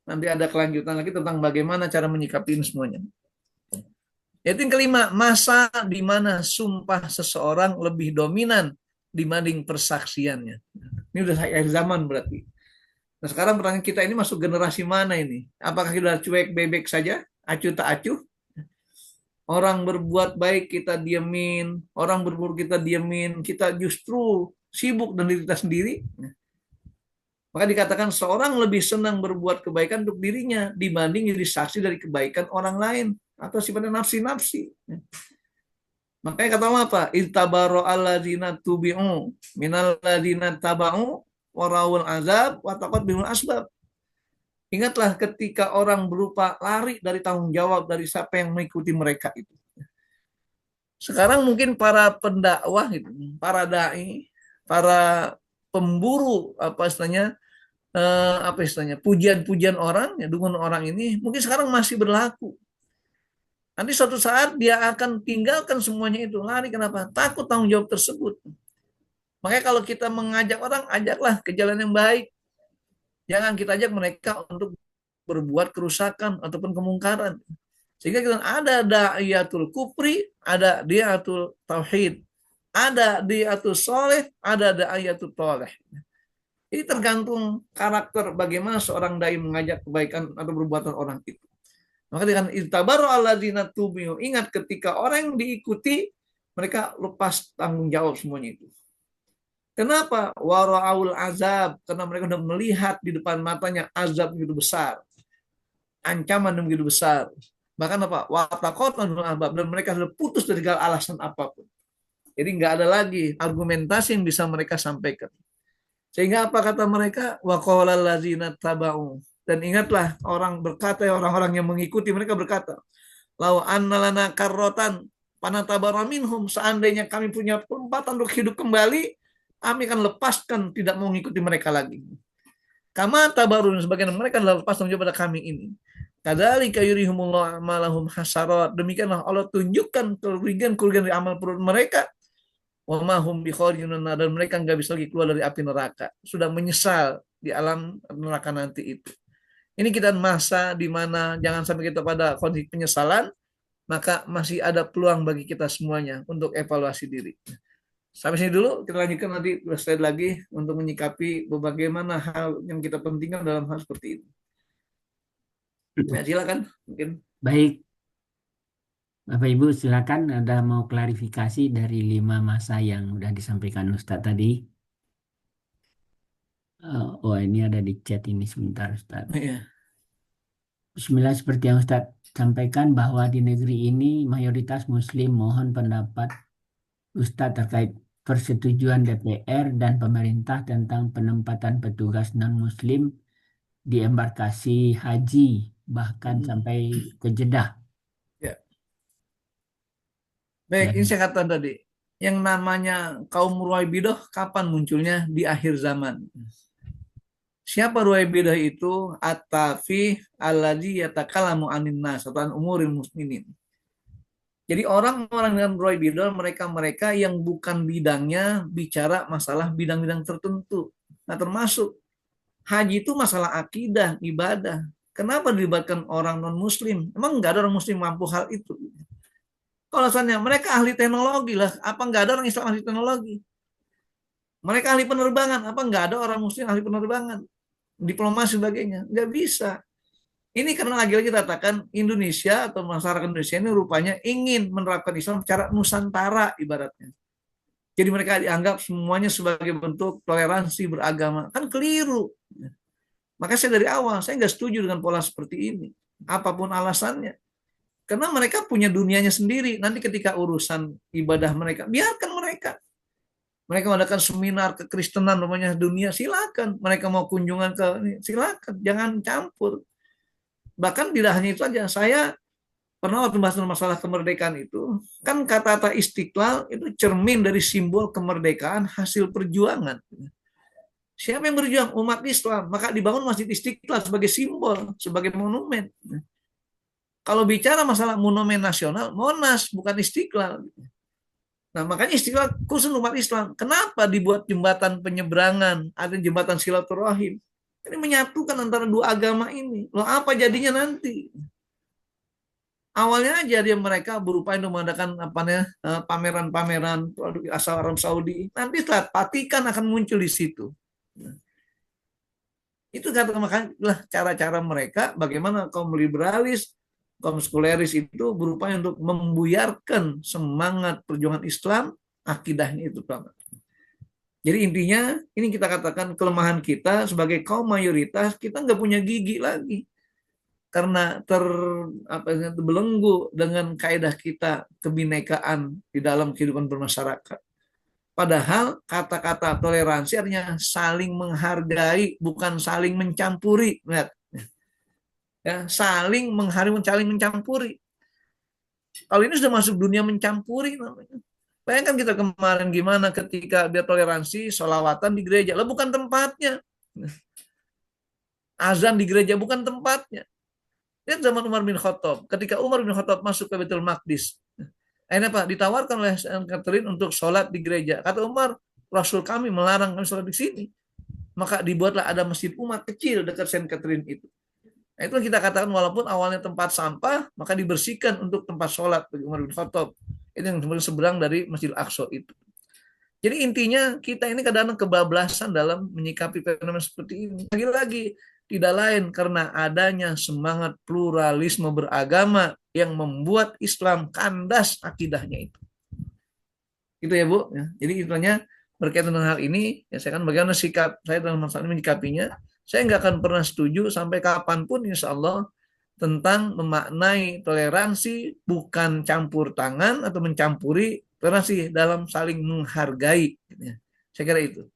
Nanti ada kelanjutan lagi tentang bagaimana cara menyikapi ini semuanya. Yaitu yang kelima, masa di mana sumpah seseorang lebih dominan dibanding persaksiannya. Ini udah akhir zaman berarti. Nah sekarang pertanyaan kita ini masuk generasi mana ini? Apakah kita cuek bebek saja, acuh tak acuh? Orang berbuat baik kita diemin, orang berburuk kita diemin, kita justru sibuk dengan diri kita sendiri. Maka dikatakan seorang lebih senang berbuat kebaikan untuk dirinya dibanding jadi saksi dari kebaikan orang lain atau sifatnya nafsi-nafsi. Makanya kata Allah apa? Ittabaru alladzina tubi'u minal ladzina taba'u warawul azab wa taqaddimul asbab. Ingatlah ketika orang berupa lari dari tanggung jawab dari siapa yang mengikuti mereka itu. Sekarang mungkin para pendakwah gitu, para dai, para pemburu pujian-pujian orang, ya dukungan orang ini mungkin sekarang masih berlaku. Nanti suatu saat dia akan tinggalkan semuanya itu, lari. Kenapa? Takut tanggung jawab tersebut. Makanya kalau kita mengajak orang, ajaklah ke jalan yang baik. Jangan kita ajak mereka untuk berbuat kerusakan ataupun kemungkaran. Sehingga kita ada da'iyatul kufri, ada da'iyatul tauhid, ada da'iyatul soleh, ada da'iyatul toleh. Jadi tergantung karakter bagaimana seorang dai mengajak kebaikan atau perbuatan orang itu. Maka dengan itabaru alladzina tubiu, ingat ketika orang yang diikuti mereka lepas tanggung jawab semuanya itu. Kenapa? Wara'aul azab, karena mereka sudah melihat di depan matanya azab begitu besar, ancaman yang begitu besar. Bahkan apa? Wataqatan dan mereka sudah putus dari segala alasan apapun. Jadi nggak ada lagi argumentasi yang bisa mereka sampaikan. Sehingga apa kata mereka? Wa qala allazina tabau. Dan ingatlah orang berkata, orang-orang yang mengikuti mereka berkata, lau annalana karrotan panatabara minhum, seandainya kami punya kesempatan untuk hidup kembali, kami akan lepaskan, tidak mau mengikuti mereka lagi. Kama tabarun, sebagian mereka adalah lepas tanggung jawab pada kami ini. Kadzalika yurihumullah amalahum hasarat. Demikianlah Allah tunjukkan kerugian-kerugian dari amal perut mereka. Wa mahum bikharijin, dan mereka nggak bisa lagi keluar dari api neraka. Sudah menyesal di alam neraka nanti itu. Ini kita masa di mana jangan sampai kita pada kondisi penyesalan, maka masih ada peluang bagi kita semuanya untuk evaluasi diri. Sampai sini dulu, kita lanjutkan nanti slide lagi untuk menyikapi bagaimana hal yang kita pentingkan dalam hal seperti ini. Nah, silakan mungkin. Baik, Bapak Ibu silakan, ada mau klarifikasi dari 5 masa yang sudah disampaikan Ustadz tadi. Oh, ini ada di chat ini sebentar Ustadz. Iya. Bismillah, seperti yang Ustadz sampaikan bahwa di negeri ini mayoritas Muslim. Mohon pendapat Ustadz terkait persetujuan DPR dan pemerintah tentang penempatan petugas non-Muslim di embarkasi haji, bahkan sampai ke Jeddah. Ya. Baik, ini saya katakan tadi, yang namanya kaum Ruwaibidah kapan munculnya? Di akhir zaman. Siapa Ruwaibidah itu? At-tafi alladzi yatakalamu anin nas atau an umuril muslimin. Jadi orang-orang dengan Ruwaibidah, mereka-mereka yang bukan bidangnya bicara masalah bidang-bidang tertentu. Nah, termasuk haji itu masalah akidah, ibadah. Kenapa dilibatkan orang non-muslim? Emang nggak ada orang muslim mampu hal itu? Kalau alasannya mereka ahli teknologi lah, apa nggak ada orang Islam ahli teknologi? Mereka ahli penerbangan, apa nggak ada orang muslim ahli penerbangan? Diplomasi sebagainya, nggak bisa. Ini karena lagi-lagi katakan Indonesia atau masyarakat Indonesia ini rupanya ingin menerapkan Islam secara nusantara ibaratnya. Jadi mereka dianggap semuanya sebagai bentuk toleransi beragama. Kan keliru. Maka saya dari awal, saya nggak setuju dengan pola seperti ini. Apapun alasannya. Karena mereka punya dunianya sendiri. Nanti ketika urusan ibadah mereka, biarkan mereka. Mereka mengadakan seminar kekristenan namanya dunia, silakan. Mereka mau kunjungan ke silakan, jangan campur. Bahkan tidak hanya itu saja, saya pernah waktu bahas masalah kemerdekaan itu, kan kata-kata istiqlal itu cermin dari simbol kemerdekaan hasil perjuangan. Siapa yang berjuang? Umat Islam. Maka dibangun Masjid Istiqlal sebagai simbol, sebagai monumen. Kalau bicara masalah monumen nasional, Monas bukan Istiqlal. Nah, makanya Istiqlal khusus umat Islam. Kenapa dibuat jembatan penyeberangan, ada jembatan silaturahim? Ini menyatukan antara dua agama ini. Loh, apa jadinya nanti? Awalnya aja dia mereka berupaya untuk mengadakan pameran-pameran produk asal Arab Saudi. Nanti setelah Vatikan akan muncul di situ. Itu makanya cara-cara mereka bagaimana kaum liberalis, kaum sekuleris itu berupaya untuk membuyarkan semangat perjuangan Islam, akidahnya itu pertama. Jadi intinya ini kita katakan kelemahan kita sebagai kaum mayoritas, kita nggak punya gigi lagi karena terbelenggu dengan kaidah kita kebinekaan di dalam kehidupan bermasyarakat. Padahal kata-kata toleransi artinya saling menghargai, bukan saling mencampuri. Lihat. Ya, saling menghargai, saling mencampuri. Kalau ini sudah masuk dunia mencampuri namanya. Bayangkan kita kemarin gimana ketika dia toleransi sholawatan di gereja. Lah bukan tempatnya. Azan di gereja bukan tempatnya. Lihat zaman Umar bin Khattab. Ketika Umar bin Khattab masuk ke Baitul Maqdis. Akhirnya Pak, ditawarkan oleh Catherine untuk sholat di gereja. Kata Umar, Rasul kami melarang kami sholat di sini. Maka dibuatlah ada masjid umat kecil dekat Saint Catherine itu. Nah, itu kita katakan walaupun awalnya tempat sampah, maka dibersihkan untuk tempat sholat bagi Umar bin Khattab. Itu yang sebenarnya seberang dari Masjid Al-Aqsa itu. Jadi intinya kita ini kadang-kadang kebablasan dalam menyikapi fenomena seperti ini. Lagi-lagi tidak lain karena adanya semangat pluralisme beragama yang membuat Islam kandas akidahnya itu. Itu ya Bu. Ya. Jadi intinya berkaitan dengan hal ini, ya saya kan bagaimana sikap saya dalam masalah ini menyikapinya. Saya nggak akan pernah setuju sampai kapanpun insya Allah tentang memaknai toleransi bukan campur tangan atau mencampuri toleransi dalam saling menghargai. Saya kira itu.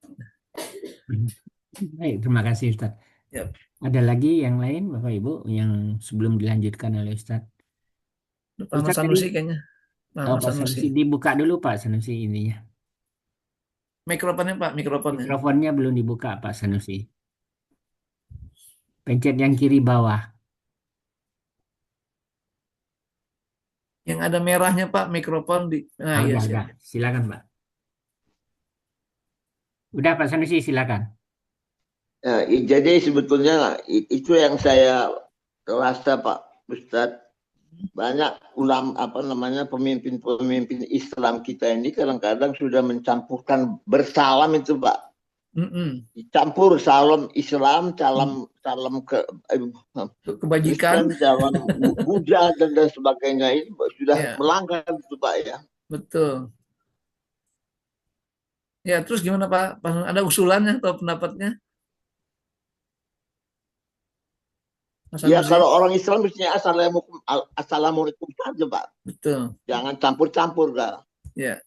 Baik, terima kasih Ustaz. Ya. Ada lagi yang lain Bapak Ibu yang sebelum dilanjutkan oleh Ustaz? Pak Ustaz tadi, Sanusi kayaknya. oh, Pak Pak Sanusi. Sanusi dibuka dulu Pak Sanusi ininya. Mikrofonnya Pak, mikrofonnya. Mikrofonnya belum dibuka Pak Sanusi. Pencet yang kiri bawah. Yang ada merahnya Pak, mikrofon di. Nah, Ah, iya udah. siap. Silakan Pak. Udah Pak Sanusi silakan. Nah, jadi sebetulnya itu yang saya rasa Pak Ustadz, banyak pemimpin-pemimpin Islam kita ini kadang-kadang sudah mencampurkan bersalam itu Pak. Dicampur salam Islam, salam kebajikan, salam Buddha dan sebagainya, itu sudah melanggar itu Pak ya. Betul. Ya, terus gimana Pak? Ada usulannya atau pendapatnya? Ya kalau orang Islam mestinya assalamualaikum saja Pak. Betul. Jangan campur-campur Kak. Ya.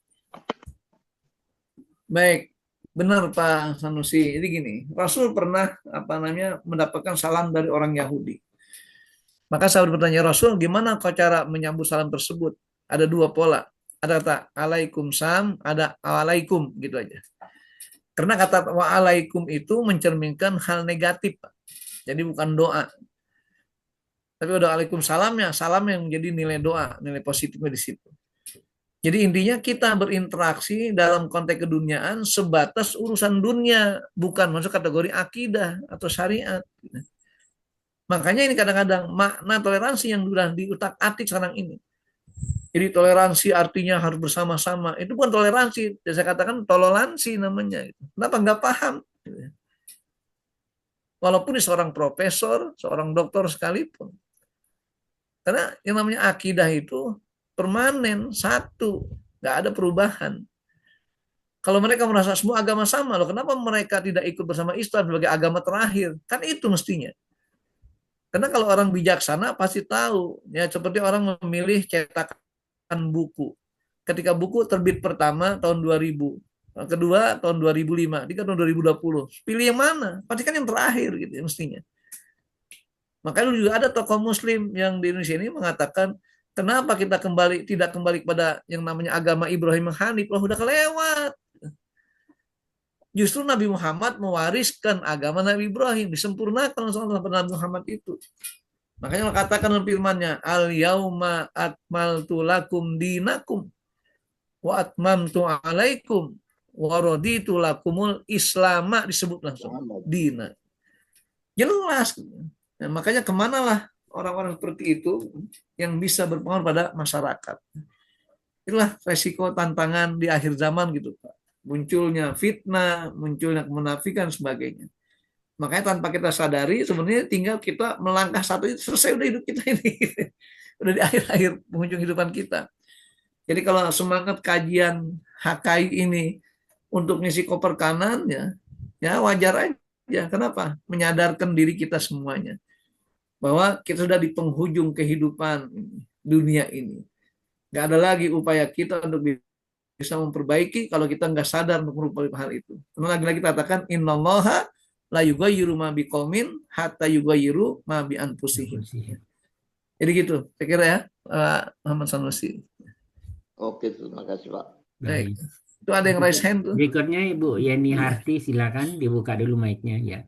Baik, benar Pak Sanusi. Jadi gini, Rasul pernah mendapatkan salam dari orang Yahudi. Maka saya bertanya Rasul, gimana kau cara menyambut salam tersebut? Ada dua pola. Ada kata Waalaikumsalam, ada Waalaikum gitu aja. Karena kata Waalaikum itu mencerminkan hal negatif, Pak. Jadi bukan doa. Tapi udah Waalaikumsalamnya, salam yang menjadi nilai doa, nilai positifnya di situ. Jadi intinya kita berinteraksi dalam konteks keduniaan sebatas urusan dunia, bukan masuk kategori akidah atau syariat. Makanya ini kadang-kadang makna toleransi yang sudah diutak-atik sekarang ini. Jadi toleransi artinya harus bersama-sama. Itu bukan toleransi, saya katakan toleransi namanya. Kenapa nggak paham? Walaupun seorang profesor, seorang doktor sekalipun. Karena yang namanya akidah itu permanen, satu, nggak ada perubahan. Kalau mereka merasa semua agama sama, loh kenapa mereka tidak ikut bersama Islam sebagai agama terakhir? Kan itu mestinya. Karena kalau orang bijaksana pasti tahu, ya seperti orang memilih cetakan buku. Ketika buku terbit pertama tahun 2000, kedua tahun 2005, tiga tahun 2020. Pilih yang mana? Pasti kan yang terakhir gitu ya mestinya. Makanya juga ada tokoh muslim yang di Indonesia ini mengatakan, kenapa kita tidak kembali kepada yang namanya agama Ibrahim Hanif? Udah kelewat. Justru Nabi Muhammad mewariskan agama Nabi Ibrahim, disempurnakan oleh Nabi Muhammad itu. Makanya Allah katakan dalam firman-Nya, al-yauma akmaltu lakum dinakum wa atmamtu alaikum wa raditu lakumul islama, disebut langsung dina. Jelas. Nah, makanya kemanalah orang-orang seperti itu yang bisa berpengaruh pada masyarakat. Itulah resiko tantangan di akhir zaman gitu Pak. Munculnya fitnah, munculnya kemunafikan, sebagainya. Makanya tanpa kita sadari, sebenarnya tinggal kita melangkah satu itu, selesai udah hidup kita ini. Udah di akhir-akhir penghujung kehidupan kita. Jadi kalau semangat kajian HKI ini untuk ngisi koper kanan, ya wajar aja. Kenapa? Menyadarkan diri kita semuanya. Bahwa kita sudah di penghujung kehidupan dunia ini. Gak ada lagi upaya kita untuk bisa memperbaiki kalau kita nggak sadar untuk merubah hal itu. Karena lagi-lagi katakan innallaha la yughayyiru ma biqaumin hatta yughayyiru ma bi anfusihim. Jadi gitu, saya kira ya, Muhammad Sanusi. Oke, terima kasih Pak. Baik. Itu ada yang raise hand tuh. Berikutnya Ibu Yeni Harti, silakan dibuka dulu mic-nya ya.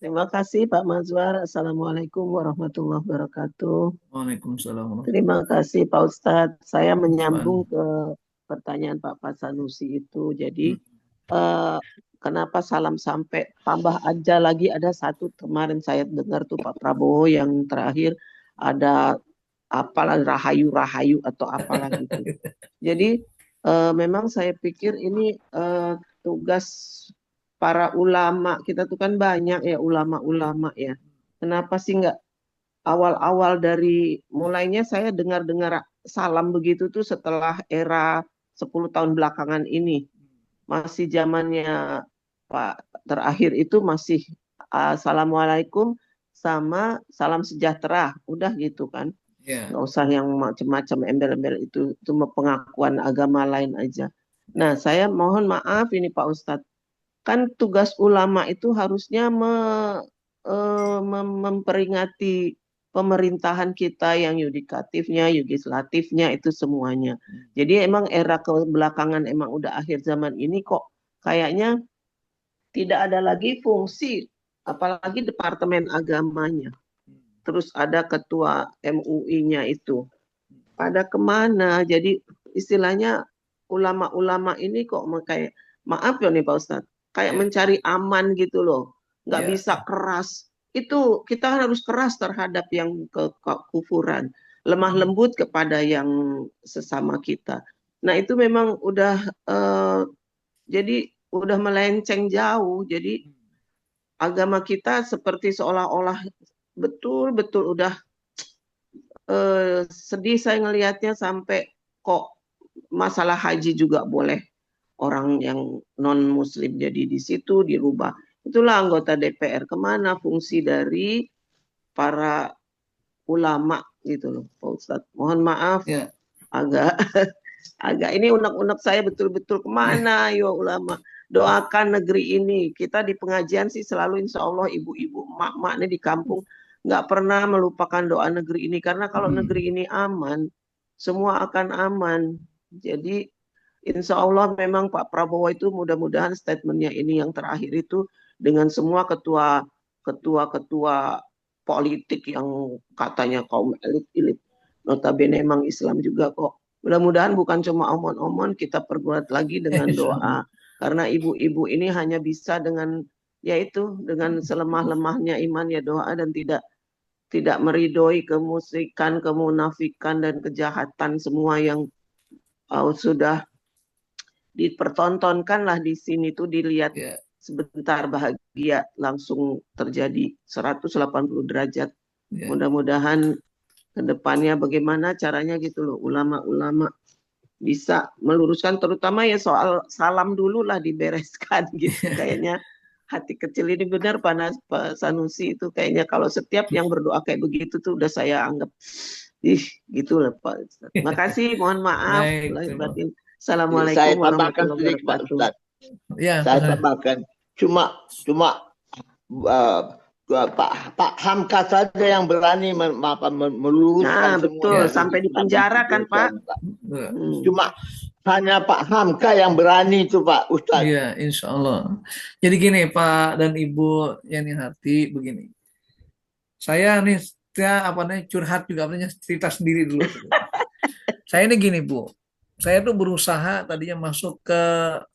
Terima kasih Pak Mazwar. Assalamualaikum warahmatullahi wabarakatuh. Waalaikumsalam. Terima kasih Pak Ustadz. Saya menyambung ke pertanyaan Pak Sanusi itu. Jadi kenapa salam sampai tambah aja lagi ada satu kemarin saya dengar tuh Pak Prabowo yang terakhir ada apalah rahayu atau apalah gitu. Jadi memang saya pikir ini tugas para ulama. Kita tuh kan banyak ya ulama-ulama ya. Kenapa sih nggak awal-awal dari mulainya saya dengar-dengar salam begitu tuh setelah era 10 tahun belakangan ini. Masih zamannya Pak terakhir itu masih Assalamualaikum sama salam sejahtera. Udah gitu kan. Ya. Nggak usah yang macam-macam embel-embel itu pengakuan agama lain aja. Nah, saya mohon maaf ini Pak Ustadz. Kan tugas ulama itu harusnya memperingati pemerintahan kita yang yudikatifnya, legislatifnya itu semuanya. Jadi emang era kebelakangan emang udah akhir zaman ini kok kayaknya tidak ada lagi fungsi, apalagi departemen agamanya. Terus ada ketua MUI-nya itu. Pada kemana? Jadi istilahnya ulama-ulama ini kok kayak, maaf ya nih Pak Ustadz, kayak mencari aman gitu loh. Nggak bisa keras. Itu kita harus keras terhadap yang kekufuran. Lemah lembut kepada yang sesama kita. Nah itu memang udah jadi udah melenceng jauh. Jadi agama kita seperti seolah-olah betul-betul udah sedih saya ngelihatnya sampai kok masalah haji juga boleh orang yang non muslim jadi di situ dirubah. Itulah anggota DPR, kemana fungsi dari para ulama gitu loh Pak Ustadz. Mohon maaf agak agak ini unek-unek saya betul-betul kemana yo ulama. Doakan negeri ini. Kita di pengajian sih selalu insya Allah ibu-ibu mak-mak nih di kampung nggak pernah melupakan doa negeri ini, karena kalau negeri ini aman, semua akan aman. Jadi insya Allah memang Pak Prabowo itu mudah-mudahan statementnya ini yang terakhir itu dengan semua ketua-ketua politik yang katanya kaum elit-elit, notabene memang Islam juga kok. Mudah-mudahan bukan cuma omon-omon, kita perbuat lagi dengan doa. Karena ibu-ibu ini hanya bisa dengan yaitu dengan selemah-lemahnya iman ya doa, dan tidak meridoi kemusikan, kemunafikan dan kejahatan semua yang sudah dipertontonkan lah di sini tuh dilihat sebentar bahagia langsung terjadi 180 derajat. Mudah-mudahan kedepannya bagaimana caranya gitu loh ulama-ulama bisa meluruskan, terutama ya soal salam dulu lah dibereskan gitu. Kayaknya hati kecil ini benar Pak Sanusi itu kayaknya kalau setiap yang berdoa kayak begitu tuh udah saya anggap gitu lah Pak. Makasih, mohon maaf. Assalamualaikum saya tambahkan warahmatullahi sedikit Pak wabarakatuh. Ustadz. Saya tambahkan cuma Pak Hamka saja yang berani meluruskan. Nah, betul, sampai di penjara kan Pak. Cuma hanya Pak Hamka yang berani itu Pak Ustadz. Iya, insya Allah. Jadi gini Pak dan Ibu Yani Hati, begini. Saya nih curhat juga, cerita sendiri dulu. Saya ini gini Bu, saya tuh berusaha tadinya masuk ke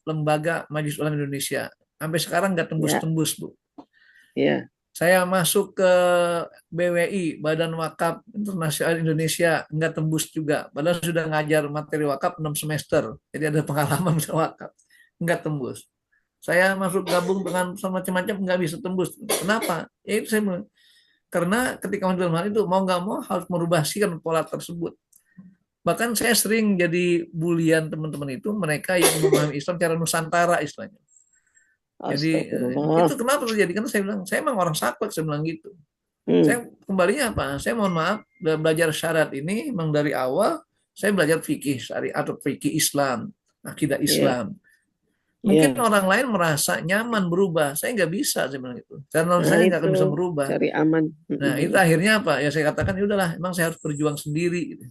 lembaga Majelis Ulama Indonesia. Sampai sekarang nggak tembus-tembus Bu. Iya. Saya masuk ke BWI, Badan Wakaf Internasional Indonesia, nggak tembus juga. Padahal sudah ngajar materi wakaf 6 semester. Jadi ada pengalaman wakaf. Nggak tembus. Saya masuk gabung dengan macam-macam, nggak bisa tembus. Kenapa? Ya itu saya bilang. Karena ketika masuk dalam hal itu, mau nggak mau harus merubah sikap pola tersebut. Bahkan saya sering jadi bulian teman-teman itu, mereka yang memahami Islam secara Nusantara istilahnya. Jadi itu kenapa terjadi? Karena saya bilang, saya emang orang saklek, saya bilang gitu. Saya kembalinya apa? Saya mohon maaf, belajar syariat ini memang dari awal saya belajar fikih syariat atau fikih Islam, akidah Islam. Mungkin orang lain merasa nyaman berubah, saya nggak bisa, saya bilang itu. Karena saya nggak akan bisa berubah. Cari aman. Nah itu akhirnya apa? Ya saya katakan, ya udahlah, emang saya harus berjuang sendiri. Gitu.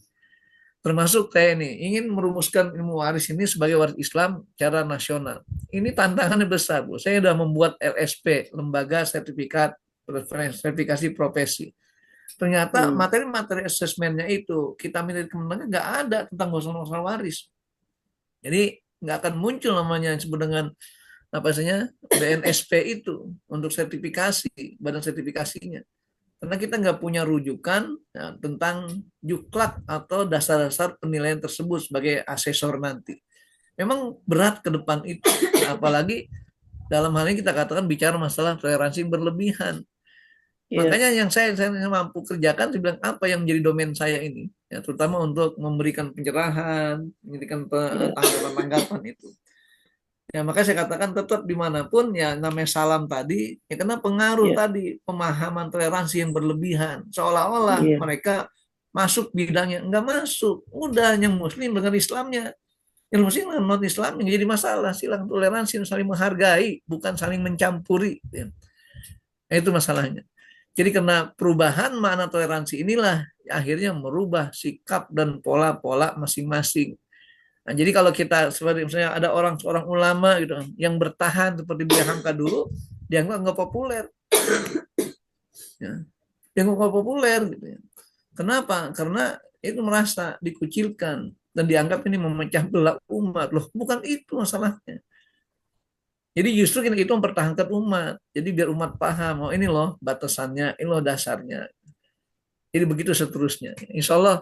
Termasuk saya ini ingin merumuskan ilmu waris ini sebagai waris Islam secara nasional. Ini tantangannya besar, Bu. Saya sudah membuat LSP, Lembaga Sertifikasi Profesi. Ternyata materi-materi asesmennya itu kita milih Kementerian nggak ada tentang masalah waris. Jadi nggak akan muncul namanya yang disebut dengan BNSP itu untuk sertifikasi, badan sertifikasinya. Karena kita nggak punya rujukan ya, tentang juklat atau dasar-dasar penilaian tersebut sebagai asesor nanti. memang berat ke depan itu. Apalagi dalam hal ini kita katakan bicara masalah toleransi berlebihan. Makanya yang saya mampu kerjakan, saya bilang apa yang menjadi domain saya ini, ya, terutama untuk memberikan pencerahan, memberikan tanggapan-tanggapan itu. Ya, makanya saya katakan tetap dimanapun ya namanya salam tadi, ya karena pengaruh tadi pemahaman toleransi yang berlebihan, seolah-olah mereka masuk bidangnya, enggak masuk. Udah yang Muslim dengan Islamnya, yang Muslim dengan non Islam yang jadi masalah, silang toleransi, saling menghargai, bukan saling mencampuri. Ya. Itu masalahnya. Jadi karena perubahan makna toleransi inilah akhirnya merubah sikap dan pola-pola masing-masing. Nah, jadi kalau kita seperti misalnya ada seorang ulama gitu yang bertahan seperti Buya Hamka dulu, dianggap nggak populer, ya. Dianggap nggak populer gitu ya. Kenapa? Karena itu merasa dikucilkan dan dianggap ini memecah belah umat. Loh, bukan itu masalahnya. Jadi justru itu mempertahankan umat. Jadi biar umat paham, oh ini loh batasannya, ini loh dasarnya. Jadi begitu seterusnya. Insya Allah.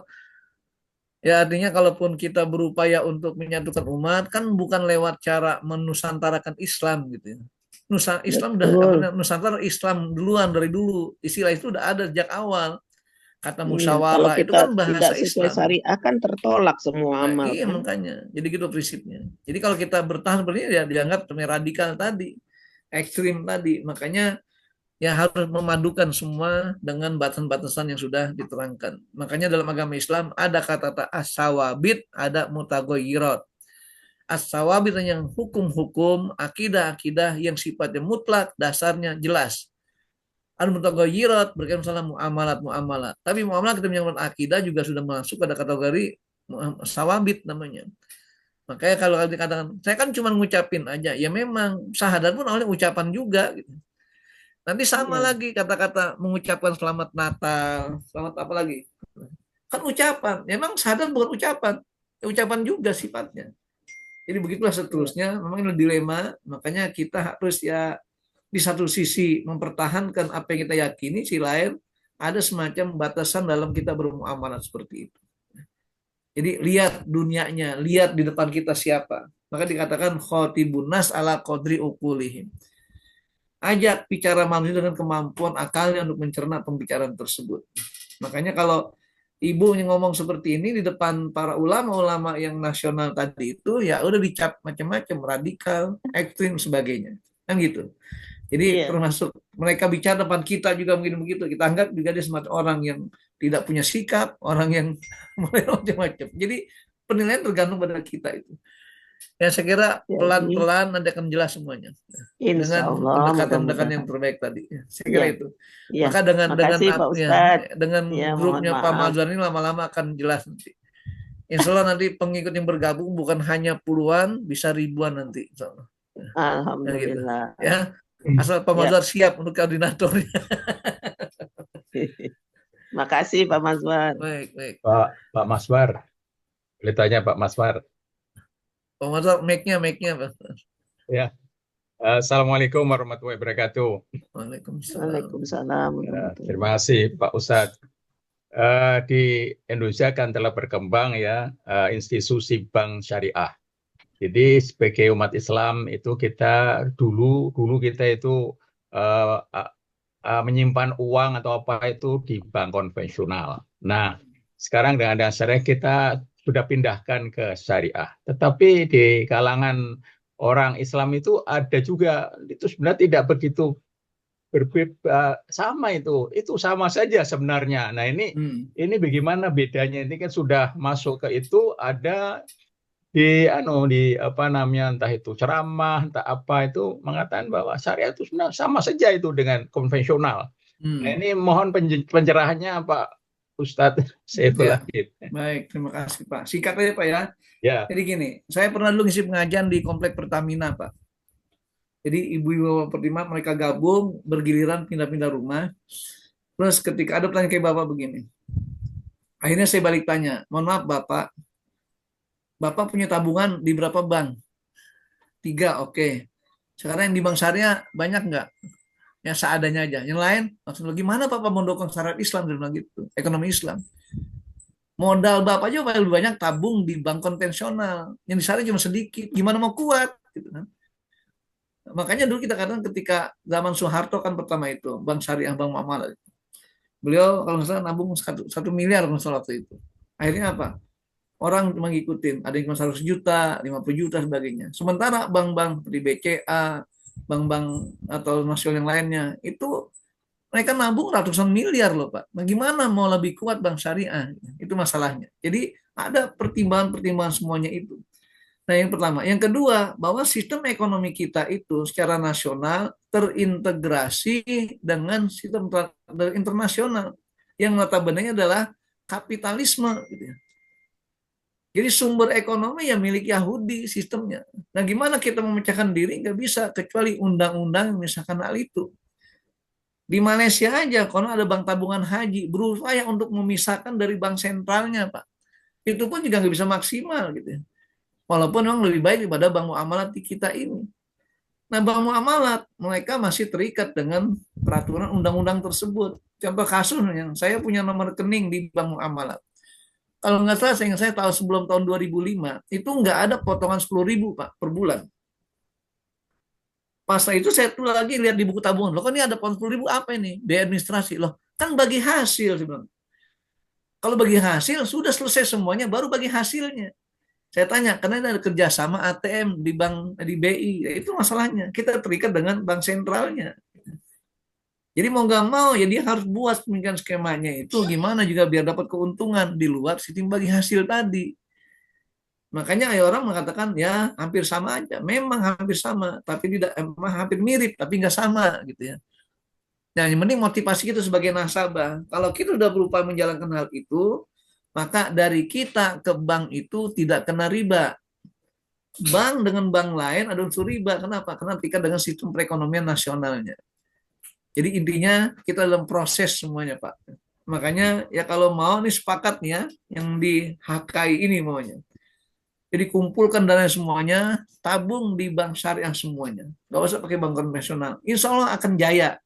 Ya artinya kalaupun kita berupaya untuk menyatukan umat kan bukan lewat cara menusantarakan Islam gitu ya. Islam udah Nusantara Islam duluan dari dulu. Istilah itu udah ada sejak awal. Kata musyawarah itu kan bahasa Islam. Syariah kan tertolak semua amal. Iya kan? Makanya. Jadi gitu prinsipnya. Jadi kalau kita bertahan seperti ini ya dianggap radikal tadi, ekstrim tadi. Makanya ya harus memadukan semua dengan batasan-batasan yang sudah diterangkan. Makanya dalam agama Islam ada kata as-sawabit, ada mutagoyirat. As-sawabit yang hukum-hukum, akidah-akidah yang sifatnya mutlak, dasarnya jelas. Al-mutagoyirat berkaitan masalah muamalat. Tapi muamalat kita menyangkut akidah juga sudah masuk pada kategori sawabit namanya. Makanya kalau dikatakan, saya kan cuma ngucapin aja. Ya memang syahadat pun awalnya ucapan juga gitu. Nanti sama lagi kata-kata mengucapkan selamat Natal, selamat apa lagi? Kan ucapan. Memang sadar bukan ucapan. Ya, ucapan juga sifatnya. Jadi begitulah seterusnya. Memang ini dilema. Makanya kita harus ya di satu sisi mempertahankan apa yang kita yakini, sisi lain ada semacam batasan dalam kita bermuamalah seperti itu. Jadi lihat dunianya, lihat di depan kita siapa. Maka dikatakan khotibun nas ala qadri uqulihim. Ajak bicara manusia dengan kemampuan akalnya untuk mencerna pembicaraan tersebut. Makanya kalau ibu yang ngomong seperti ini di depan para ulama-ulama yang nasional tadi itu, ya udah dicap macam-macam, radikal, ekstrim, sebagainya. Kan gitu. Jadi termasuk mereka bicara depan kita juga mungkin begitu. Kita anggap juga dia semacam orang yang tidak punya sikap, orang yang macam-macam. Jadi penilaian tergantung pada kita itu. Ya saya kira pelan-pelan nanti akan jelas semuanya dengan pendekatan-pendekatan yang terbaik tadi. Saya kira itu. Maka dengan grupnya Pak Mazhar ini lama-lama akan jelas nanti. Insya Allah nanti pengikut yang bergabung bukan hanya puluhan, bisa ribuan nanti. Alhamdulillah. Ya, asal Pak Mazhar siap untuk koordinatornya. Makasih Pak Mazhar. Baik. Pak Mazhar, boleh tanya Pak Mazhar? Pak Mazhar, mic-nya. Ya. Assalamualaikum warahmatullahi wabarakatuh. Waalaikumsalam. Ya, terima kasih Pak Ustadz. Di Indonesia kan telah berkembang ya institusi bank syariah. Jadi sebagai umat Islam itu kita dulu kita itu menyimpan uang atau apa itu di bank konvensional. Nah, sekarang dengan syariah kita sudah pindahkan ke syariah. Tetapi di kalangan orang Islam itu ada juga, itu sebenarnya tidak begitu berbeda, sama itu sama saja sebenarnya. Nah ini bagaimana bedanya? Ini kan sudah masuk ke itu, ada di apa namanya, entah itu ceramah, entah apa itu mengatakan bahwa syariah itu sebenarnya sama saja itu dengan konvensional. Nah ini mohon pencerahannya Pak Ustadz Saiful Adib. Baik, terima kasih Pak. Singkat aja Pak ya. Ya. Jadi gini, saya pernah dulu ngisi pengajian di Komplek Pertamina Pak. Jadi ibu-ibu Pertamina mereka gabung, bergiliran pindah-pindah rumah. Terus ketika ada pertanyaan kayak Bapak begini. Akhirnya saya balik tanya, mohon maaf Bapak punya tabungan di berapa bank? 3, oke. Sekarang yang di bank syariah banyak nggak? Ya seadanya aja. Yang lain, maksudnya gimana Bapak mendukung syariat Islam dan gitu, ekonomi Islam? Modal Bapak aja lebih banyak tabung di bank konvensional. Yang di sana cuma sedikit. Gimana mau kuat? Gitu kan. Makanya dulu kita kadang ketika zaman Soeharto kan pertama itu, Bank Syariah, Bank Muamalah. Beliau kalau nggak salah nabung 1 miliar kalau nggak salah waktu itu. Akhirnya apa? Orang cuma ngikutin. Ada yang cuma 100 juta, 50 juta, sebagainya. Sementara bank-bank seperti BCA, bank-bank atau nasional yang lainnya, itu mereka nabung ratusan miliar loh Pak. Nah, gimana mau lebih kuat bank syariah? Itu masalahnya. Jadi ada pertimbangan-pertimbangan semuanya itu. Nah, yang pertama. Yang kedua, bahwa sistem ekonomi kita itu secara nasional terintegrasi dengan sistem internasional yang notabene adalah kapitalisme. Gitu ya. Jadi sumber ekonomi yang milik Yahudi sistemnya. Nah, gimana kita memecahkan diri? Nggak bisa, kecuali undang-undang misalkan hal itu. Di Malaysia aja, kalau ada bank tabungan haji, berupaya untuk memisahkan dari bank sentralnya, Pak. Itu pun juga nggak bisa maksimal, gitu ya. Walaupun memang lebih baik daripada bank muamalat di kita ini. Nah, bank muamalat, mereka masih terikat dengan peraturan undang-undang tersebut. Contoh kasus yang saya punya nomor rekening di bank muamalat. Kalau nggak salah, saya tahu sebelum tahun 2005, itu nggak ada potongan 10.000 Pak, per bulan. Pas itu saya tuh lagi lihat di buku tabungan, loh kan ini ada potongan 10.000 apa ini? Biaya administrasi. Loh, kan bagi hasil. Kalau bagi hasil, sudah selesai semuanya, baru bagi hasilnya. Saya tanya, karena ada kerjasama ATM di bank, di BI, ya itu masalahnya. Kita terikat dengan bank sentralnya. Jadi mau nggak mau, ya dia harus buat pemikiran skemanya itu gimana juga biar dapat keuntungan di luar sistem bagi hasil tadi. Makanya orang mengatakan ya hampir sama aja. Memang hampir sama, tapi tidak hampir mirip, tapi nggak sama gitu ya. Nah, yang penting motivasi kita sebagai nasabah. Kalau kita sudah berupaya menjalankan hal itu, maka dari kita ke bank itu tidak kena riba. Bank dengan bank lain ada unsur riba. Kenapa? Karena terikat dengan sistem perekonomian nasionalnya. Jadi intinya kita dalam proses semuanya, Pak. Makanya ya kalau mau nih sepakat nih ya, yang di HKI ini maunya. Jadi kumpulkan dana semuanya, tabung di bank syariah semuanya. Gak usah pakai bank konvensional. Insya Allah akan jaya.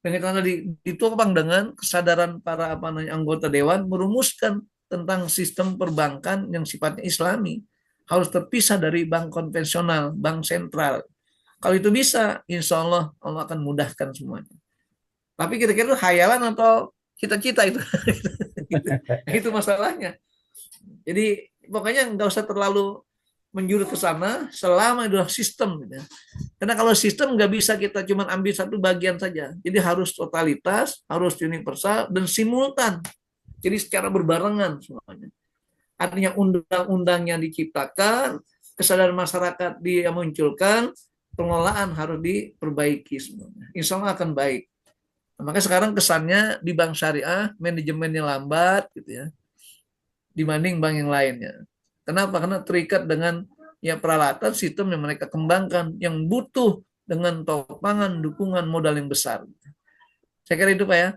Dan itu tadi ditopang dengan kesadaran para anggota dewan merumuskan tentang sistem perbankan yang sifatnya Islami. Harus terpisah dari bank konvensional, bank sentral. Kalau itu bisa, insya Allah Allah akan mudahkan semuanya. Tapi kira-kira itu hayalan atau cita-cita itu? Itu masalahnya. Jadi pokoknya nggak usah terlalu menjurus ke sana selama itu sistem. Gitu. Karena kalau sistem nggak bisa kita cuma ambil satu bagian saja. Jadi harus totalitas, harus universal, dan simultan. Jadi secara berbarengan semuanya. Artinya undang-undangnya diciptakan, kesadaran masyarakat dia munculkan, pengelolaan harus diperbaiki semuanya. Insya Allah akan baik. Nah, maka sekarang kesannya di bank syariah manajemennya lambat gitu ya, dibanding bank yang lainnya. Kenapa? Karena terikat dengan ya peralatan sistem yang mereka kembangkan yang butuh dengan topangan dukungan modal yang besar. Saya kira itu Pak ya.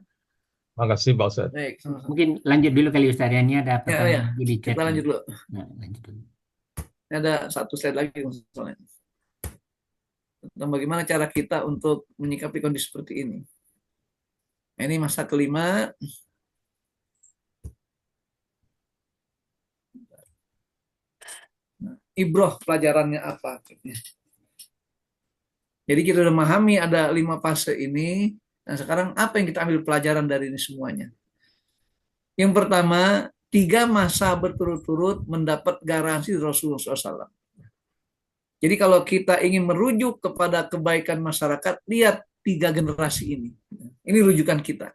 Makasih Pak Ustadz. Baik. Mungkin lanjut dulu kali Ustadz ya. Ini ada pertanyaan ya. di chat. Kita lanjut dulu. Nah, lanjut dulu. Ini ada satu slide lagi misalnya. Tentang bagaimana cara kita untuk menyikapi kondisi seperti ini. Nah, ini masa kelima. Nah, ibroh pelajarannya apa? Jadi kita sudah memahami ada 5 fase ini. Nah sekarang apa yang kita ambil pelajaran dari ini semuanya? Yang pertama, 3 masa berturut-turut mendapat garansi Rasulullah SAW. Jadi kalau kita ingin merujuk kepada kebaikan masyarakat, lihat 3 generasi ini. Ini rujukan kita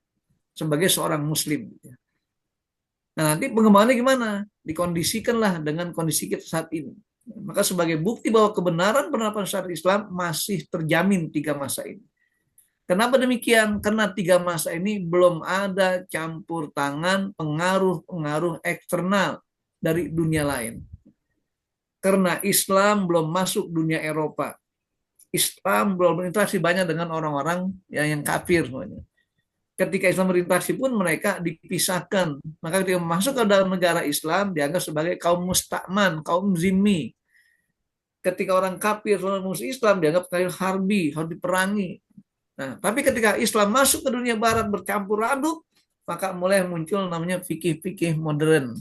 sebagai seorang muslim. Nah nanti pengembangannya gimana? Dikondisikanlah dengan kondisi kita saat ini. Maka sebagai bukti bahwa kebenaran penerapan syariat Islam masih terjamin 3 masa ini. Kenapa demikian? Karena 3 masa ini belum ada campur tangan pengaruh-pengaruh eksternal dari dunia lain. Karena Islam belum masuk dunia Eropa. Islam belum berinteraksi banyak dengan orang-orang yang kafir semuanya. Ketika Islam berinteraksi pun mereka dipisahkan. Maka ketika masuk ke dalam negara Islam dianggap sebagai kaum mustakman, kaum zimmi. Ketika orang kafir, orang musuh Islam dianggap kaum harbi, harus diperangi. Nah, tapi ketika Islam masuk ke dunia Barat bercampur aduk, maka mulai muncul namanya fikih-fikih modern,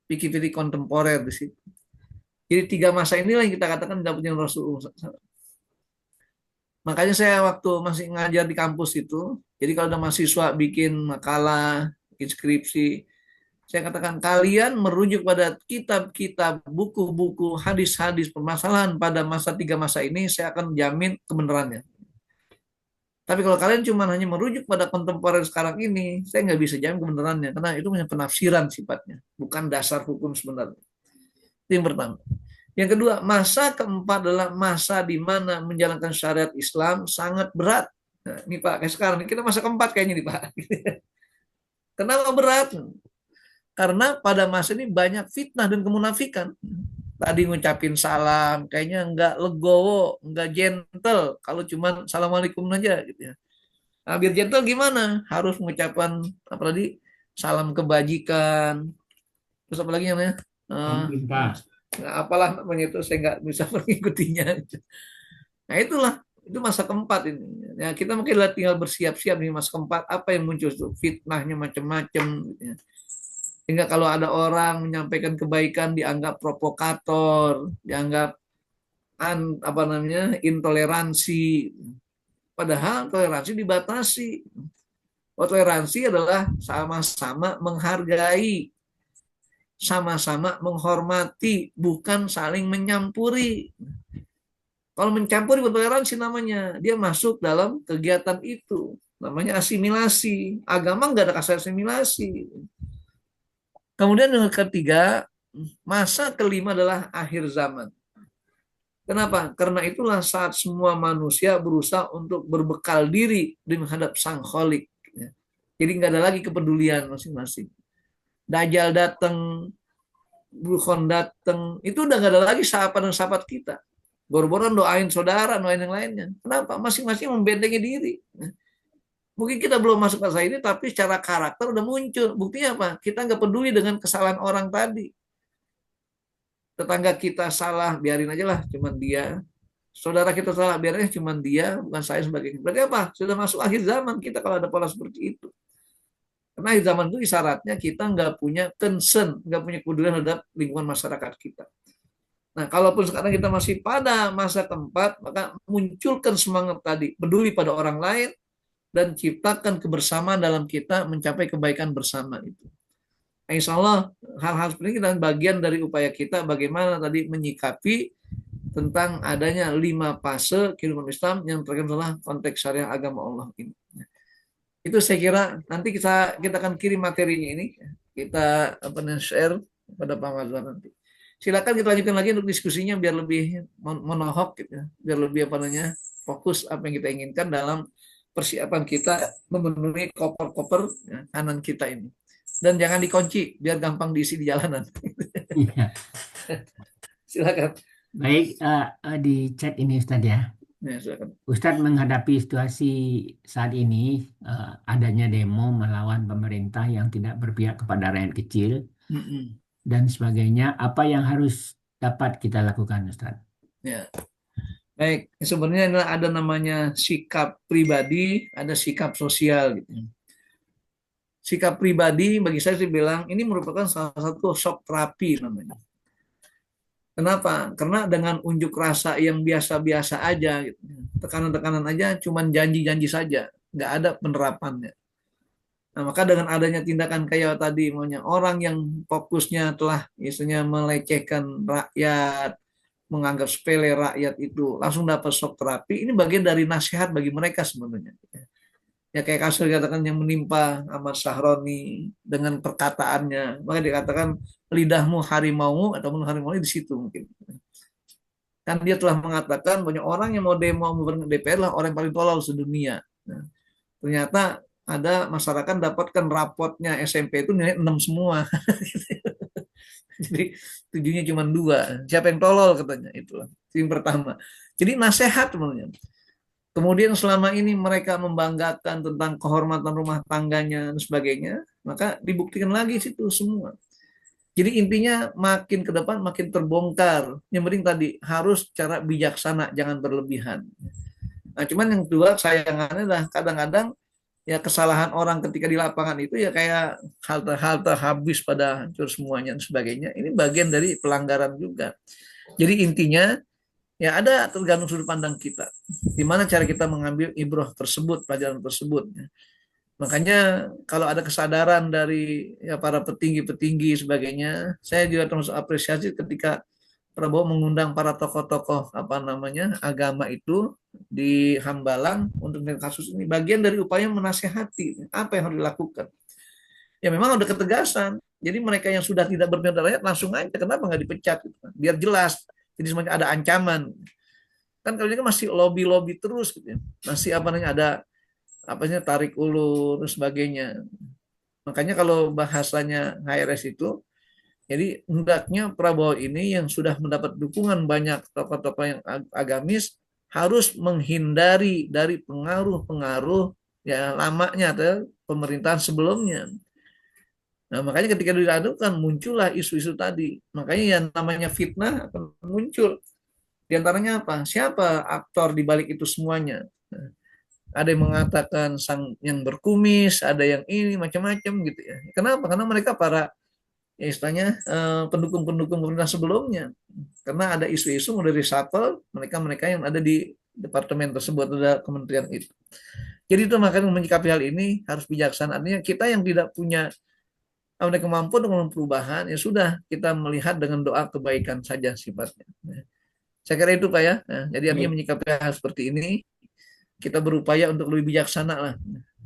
fikih-fikih kontemporer di situ. Jadi 3 masa inilah yang kita katakan dapatnya Rasulullah. Makanya saya waktu masih ngajar di kampus itu, jadi kalau ada mahasiswa bikin makalah, bikin skripsi, saya katakan kalian merujuk pada kitab-kitab, buku-buku, hadis-hadis permasalahan pada masa 3 masa ini, saya akan jamin kebenarannya. Tapi kalau kalian cuma hanya merujuk pada kontemporer sekarang ini, saya nggak bisa jamin kebenarannya, karena itu hanya penafsiran sifatnya, bukan dasar hukum sebenarnya. Itu yang pertama. Yang kedua, masa keempat adalah masa di mana menjalankan syariat Islam sangat berat. Nah, ini Pak, kayak sekarang kita masa keempat kayaknya nih Pak. Kenapa berat? Karena pada masa ini banyak fitnah dan kemunafikan. Tadi ngucapin salam, kayaknya nggak legowo, nggak gentle. Kalau cuma assalamualaikum aja gitu ya. Nah, biar gentle gimana? Harus mengucapkan apa tadi? Salam kebajikan. Terus apa lagi namanya? Apalah namanya itu, saya nggak bisa mengikutinya. Nah itulah, itu masa keempat ini. Ya, kita mungkin tinggal bersiap-siap nih masa keempat, apa yang muncul itu, fitnahnya macam-macam. Gitu ya. Sehingga kalau ada orang menyampaikan kebaikan dianggap provokator, dianggap apa namanya intoleransi. Padahal toleransi dibatasi. Toleransi adalah sama-sama menghargai, sama-sama menghormati, bukan saling menyampuri. Kalau mencampuri toleransi namanya, dia masuk dalam kegiatan itu. Namanya asimilasi. Agama nggak ada kata asimilasi. Kemudian yang ketiga, masa kelima adalah akhir zaman. Kenapa? Karena itulah saat semua manusia berusaha untuk berbekal diri di menghadap Sang Kholik. Jadi nggak ada lagi kepedulian masing-masing. Dajjal datang, Burhan datang, itu udah gak ada lagi sahabat dan sahabat kita. Boro-boro doain saudara, doain yang lainnya. Kenapa? Masing-masing membentengi diri. Mungkin kita belum masuk ke saya ini, tapi secara karakter udah muncul. Buktinya apa? Kita nggak peduli dengan kesalahan orang tadi. Tetangga kita salah, biarin aja lah, cuman dia. Saudara kita salah, biarin aja, cuman dia, bukan saya sebagainya. Berarti apa? Sudah masuk akhir zaman kita kalau ada pola seperti itu. Karena di zaman itu isyaratnya kita nggak punya concern, nggak punya kepedulian terhadap lingkungan masyarakat kita. Nah, kalaupun sekarang kita masih pada masa keempat, maka munculkan semangat tadi, peduli pada orang lain, dan ciptakan kebersamaan dalam kita mencapai kebaikan bersama itu. Nah, insya Allah hal-hal seperti ini adalah bagian dari upaya kita bagaimana tadi menyikapi tentang adanya 5 fase kehidupan Islam yang terkait adalah konteks syariah agama Allah ini. Itu saya kira nanti kita akan kirim materinya ini, kita share pada Pak Mazhar nanti. Silakan kita lanjutkan lagi untuk diskusinya biar lebih monohok gitu, biar lebih fokus apa yang kita inginkan dalam persiapan kita memenuhi koper-koper kanan kita ini. Dan jangan dikunci biar gampang diisi di jalanan. Silakan. Baik, di chat ini Ustaz ya. Ya, Ustadz menghadapi situasi saat ini adanya demo melawan pemerintah yang tidak berpihak kepada rakyat kecil dan sebagainya, apa yang harus dapat kita lakukan Ustadz? Ya. Baik, sebenarnya ada namanya sikap pribadi, ada sikap sosial gitu. Sikap pribadi bagi saya bilang ini merupakan salah satu shock terapi namanya. Kenapa? Karena dengan unjuk rasa yang biasa-biasa aja, gitu. Tekanan-tekanan aja, cuman janji-janji saja, nggak ada penerapannya. Nah, maka dengan adanya tindakan kayak tadi, maunya orang yang fokusnya telah misalnya melecehkan rakyat, menganggap sepele rakyat itu, langsung dapat shock terapi, ini bagian dari nasihat bagi mereka sebenarnya. Ya kayak kasus dikatakan yang menimpa Ahmad Sahroni dengan perkataannya, maka dikatakan lidahmu harimau atau harimau di situ mungkin. Kan dia telah mengatakan banyak orang yang mau demo DPR lah orang yang paling tolol sedunia. Nah, ternyata ada masyarakat dapatkan rapotnya SMP itu nilai 6 semua. Jadi 7-nya cuma 2. Siapa yang tolol katanya itulah. Yang pertama. Jadi nasihat sebenarnya. Kemudian selama ini mereka membanggakan tentang kehormatan rumah tangganya dan sebagainya, maka dibuktikan lagi situ semua. Jadi intinya makin ke depan makin terbongkar. Yang penting tadi harus cara bijaksana, jangan berlebihan. Nah, cuman yang kedua sayangannya adalah kadang-kadang ya kesalahan orang ketika di lapangan itu ya kayak halte-halte habis pada hancur semuanya dan sebagainya. Ini bagian dari pelanggaran juga. Jadi intinya ya ada tergantung sudut pandang kita. Gimana cara kita mengambil ibrah tersebut, pelajaran tersebut. Makanya kalau ada kesadaran dari ya para petinggi-petinggi sebagainya, saya juga termasuk apresiasi ketika Prabowo mengundang para tokoh-tokoh agama itu di Hambalang untuk melihat kasus ini. Bagian dari upaya menasehati apa yang harus dilakukan. Ya memang ada ketegasan. Jadi mereka yang sudah tidak berniat rakyat langsung aja, kenapa nggak dipecat? Gitu. Biar jelas. Jadi semuanya ada ancaman. Kan kalau ini kan masih lobby-lobby terus, gitu ya. Masih ada tarik ulur dan sebagainya. Makanya kalau bahasanya HRS itu, jadi hendaknya Prabowo ini yang sudah mendapat dukungan banyak tokoh-tokoh yang agamis harus menghindari dari pengaruh-pengaruh ya lamanya atau pemerintahan sebelumnya. Nah, makanya ketika diadukan muncullah isu-isu tadi. Makanya yang namanya fitnah akan muncul. Di antaranya apa? Siapa aktor di balik itu semuanya? Nah, ada yang mengatakan sang yang berkumis, ada yang ini macam-macam gitu ya. Kenapa? Karena mereka para ya istilahnya pendukung-pendukung pemerintah sebelumnya. Karena ada isu-isu mulai reshuffle mereka-mereka yang ada di departemen tersebut, ada kementerian itu. Jadi itu makanya menyikapi hal ini harus bijaksana. Artinya kita yang tidak punya kemampuan untuk perubahan, ya sudah kita melihat dengan doa kebaikan saja sifatnya. Saya kira itu Pak ya. Nah, jadi artinya menyikapi hal seperti ini, kita berupaya untuk lebih bijaksana lah.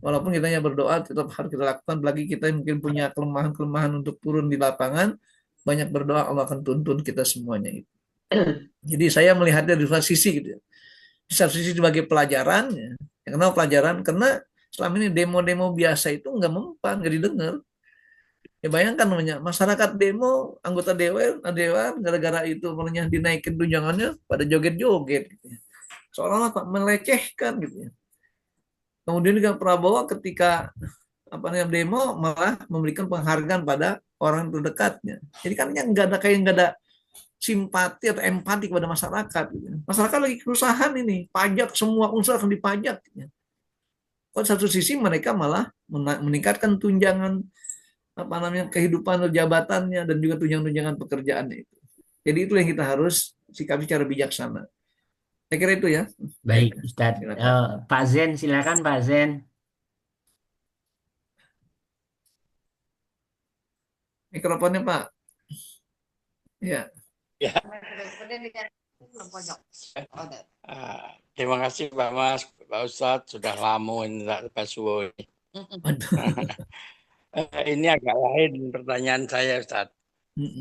Walaupun kita hanya berdoa, tetap harus kita lakukan. Apalagi kita mungkin punya kelemahan-kelemahan untuk turun di lapangan, banyak berdoa Allah akan tuntun kita semuanya itu. Jadi saya melihatnya di dua sisi gitu. Di satu sisi sebagai pelajaran, ya. Kenapa pelajaran? Karena selama ini demo-demo biasa itu nggak mempan, nggak didengar. Ya bayangkan namanya masyarakat demo, anggota dewan gara-gara itu namanya dinaikin tunjangannya pada joget-joget gitu ya. Seolah-olah melecehkan gitu ya. Kemudian juga Prabowo ketika demo malah memberikan penghargaan pada orang terdekatnya. Jadi kan nggak ada simpati atau empati kepada masyarakat. Gitu. Masyarakat lagi kesusahan ini, pajak semua unsur akan dipajak. Gitu. Pada satu sisi mereka malah meningkatkan tunjangan kehidupan atau jabatannya dan juga tunjangan-tunjangan pekerjaannya itu. Jadi itu yang kita harus sikapi secara bijaksana. Saya kira itu ya. Baik, Ustadz. Pak Zen, silakan Pak Zen. Mikrofonnya Pak. Ya. Ya. Terima kasih Pak Mas, Pak Ustadz sudah lama ini Pak Suwo. Ini agak lain pertanyaan saya Ustadz.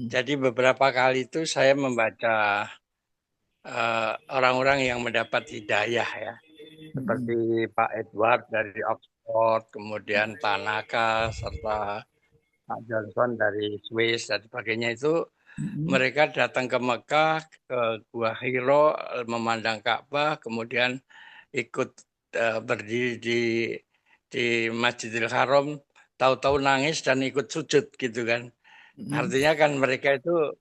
Jadi beberapa kali itu saya membaca orang-orang yang mendapat hidayah ya, seperti Pak Edward dari Oxford, kemudian Tanaka serta Pak Johnson dari Swiss dan sebagainya itu mereka datang ke Mekah, ke Gua Hiro, memandang Ka'bah, kemudian ikut berdiri di Masjidil Haram, tahu-tahu nangis dan ikut sujud gitu kan. Artinya kan mereka itu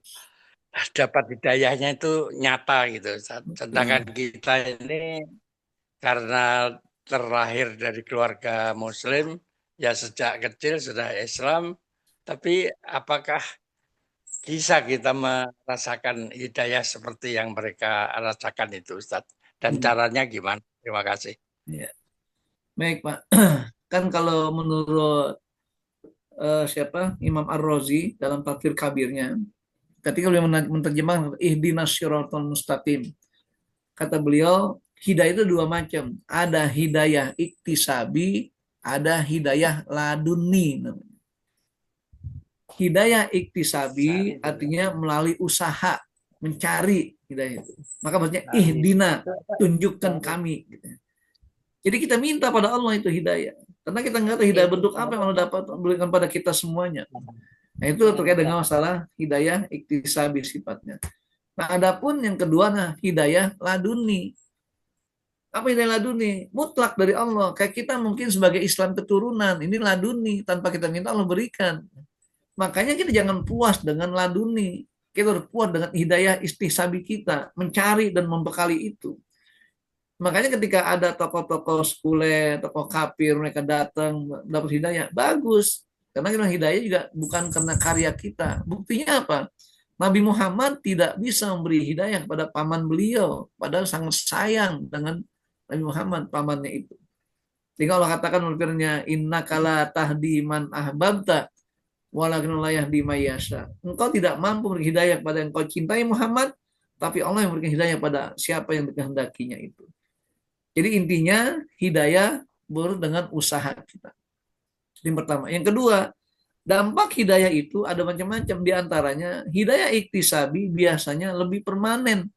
dapat hidayahnya itu nyata gitu. Sedangkan kita ini karena terlahir dari keluarga Muslim, ya sejak kecil sudah Islam, tapi apakah bisa kita merasakan hidayah seperti yang mereka rasakan itu, Ustadz? Dan caranya gimana? Terima kasih. Ya. Baik Pak, kan kalau menurut Imam Ar-Razi dalam Tafsir Kabirnya, ketika beliau menerjemahkan ihdinas syiratal mustaqim, kata beliau hidayah itu dua macam, ada hidayah iktisabi, ada hidayah laduni. Hidayah iktisabi artinya melalui usaha mencari hidayah itu, maka maksudnya ihdina, tunjukkan kami. Jadi kita minta pada Allah itu hidayah, karena kita nggak tahu hidayah bentuk apa yang Allah dapat berikan pada kita semuanya. Nah itu terkait dengan masalah hidayah iktisabi sifatnya. Nah adapun yang kedua, hidayah laduni. Apa hidayah laduni? Mutlak dari Allah. Kayak kita mungkin sebagai Islam keturunan, ini laduni, tanpa kita minta Allah berikan. Makanya kita jangan puas dengan laduni. Kita harus puas dengan hidayah iktisabi kita, mencari dan membekali itu. Makanya ketika ada tokoh-tokoh sekuler, tokoh kafir, mereka datang dapat hidayah, bagus. Karena kita hidayah juga bukan karena karya kita. Buktinya apa? Nabi Muhammad tidak bisa memberi hidayah kepada paman beliau, padahal sangat sayang dengan Nabi Muhammad, pamannya itu. Sehingga Allah katakan firman-Nya, innakala tahdi man ahbabta walakin Allah yahdi may yasha. Engkau tidak mampu memberi hidayah pada yang kau cintai Muhammad, tapi Allah yang memberikan hidayah pada siapa yang dikehendakinya itu. Jadi intinya hidayah baru dengan usaha kita. Yang pertama. Yang kedua, dampak hidayah itu ada macam-macam. Di antaranya hidayah iktisabi biasanya lebih permanen.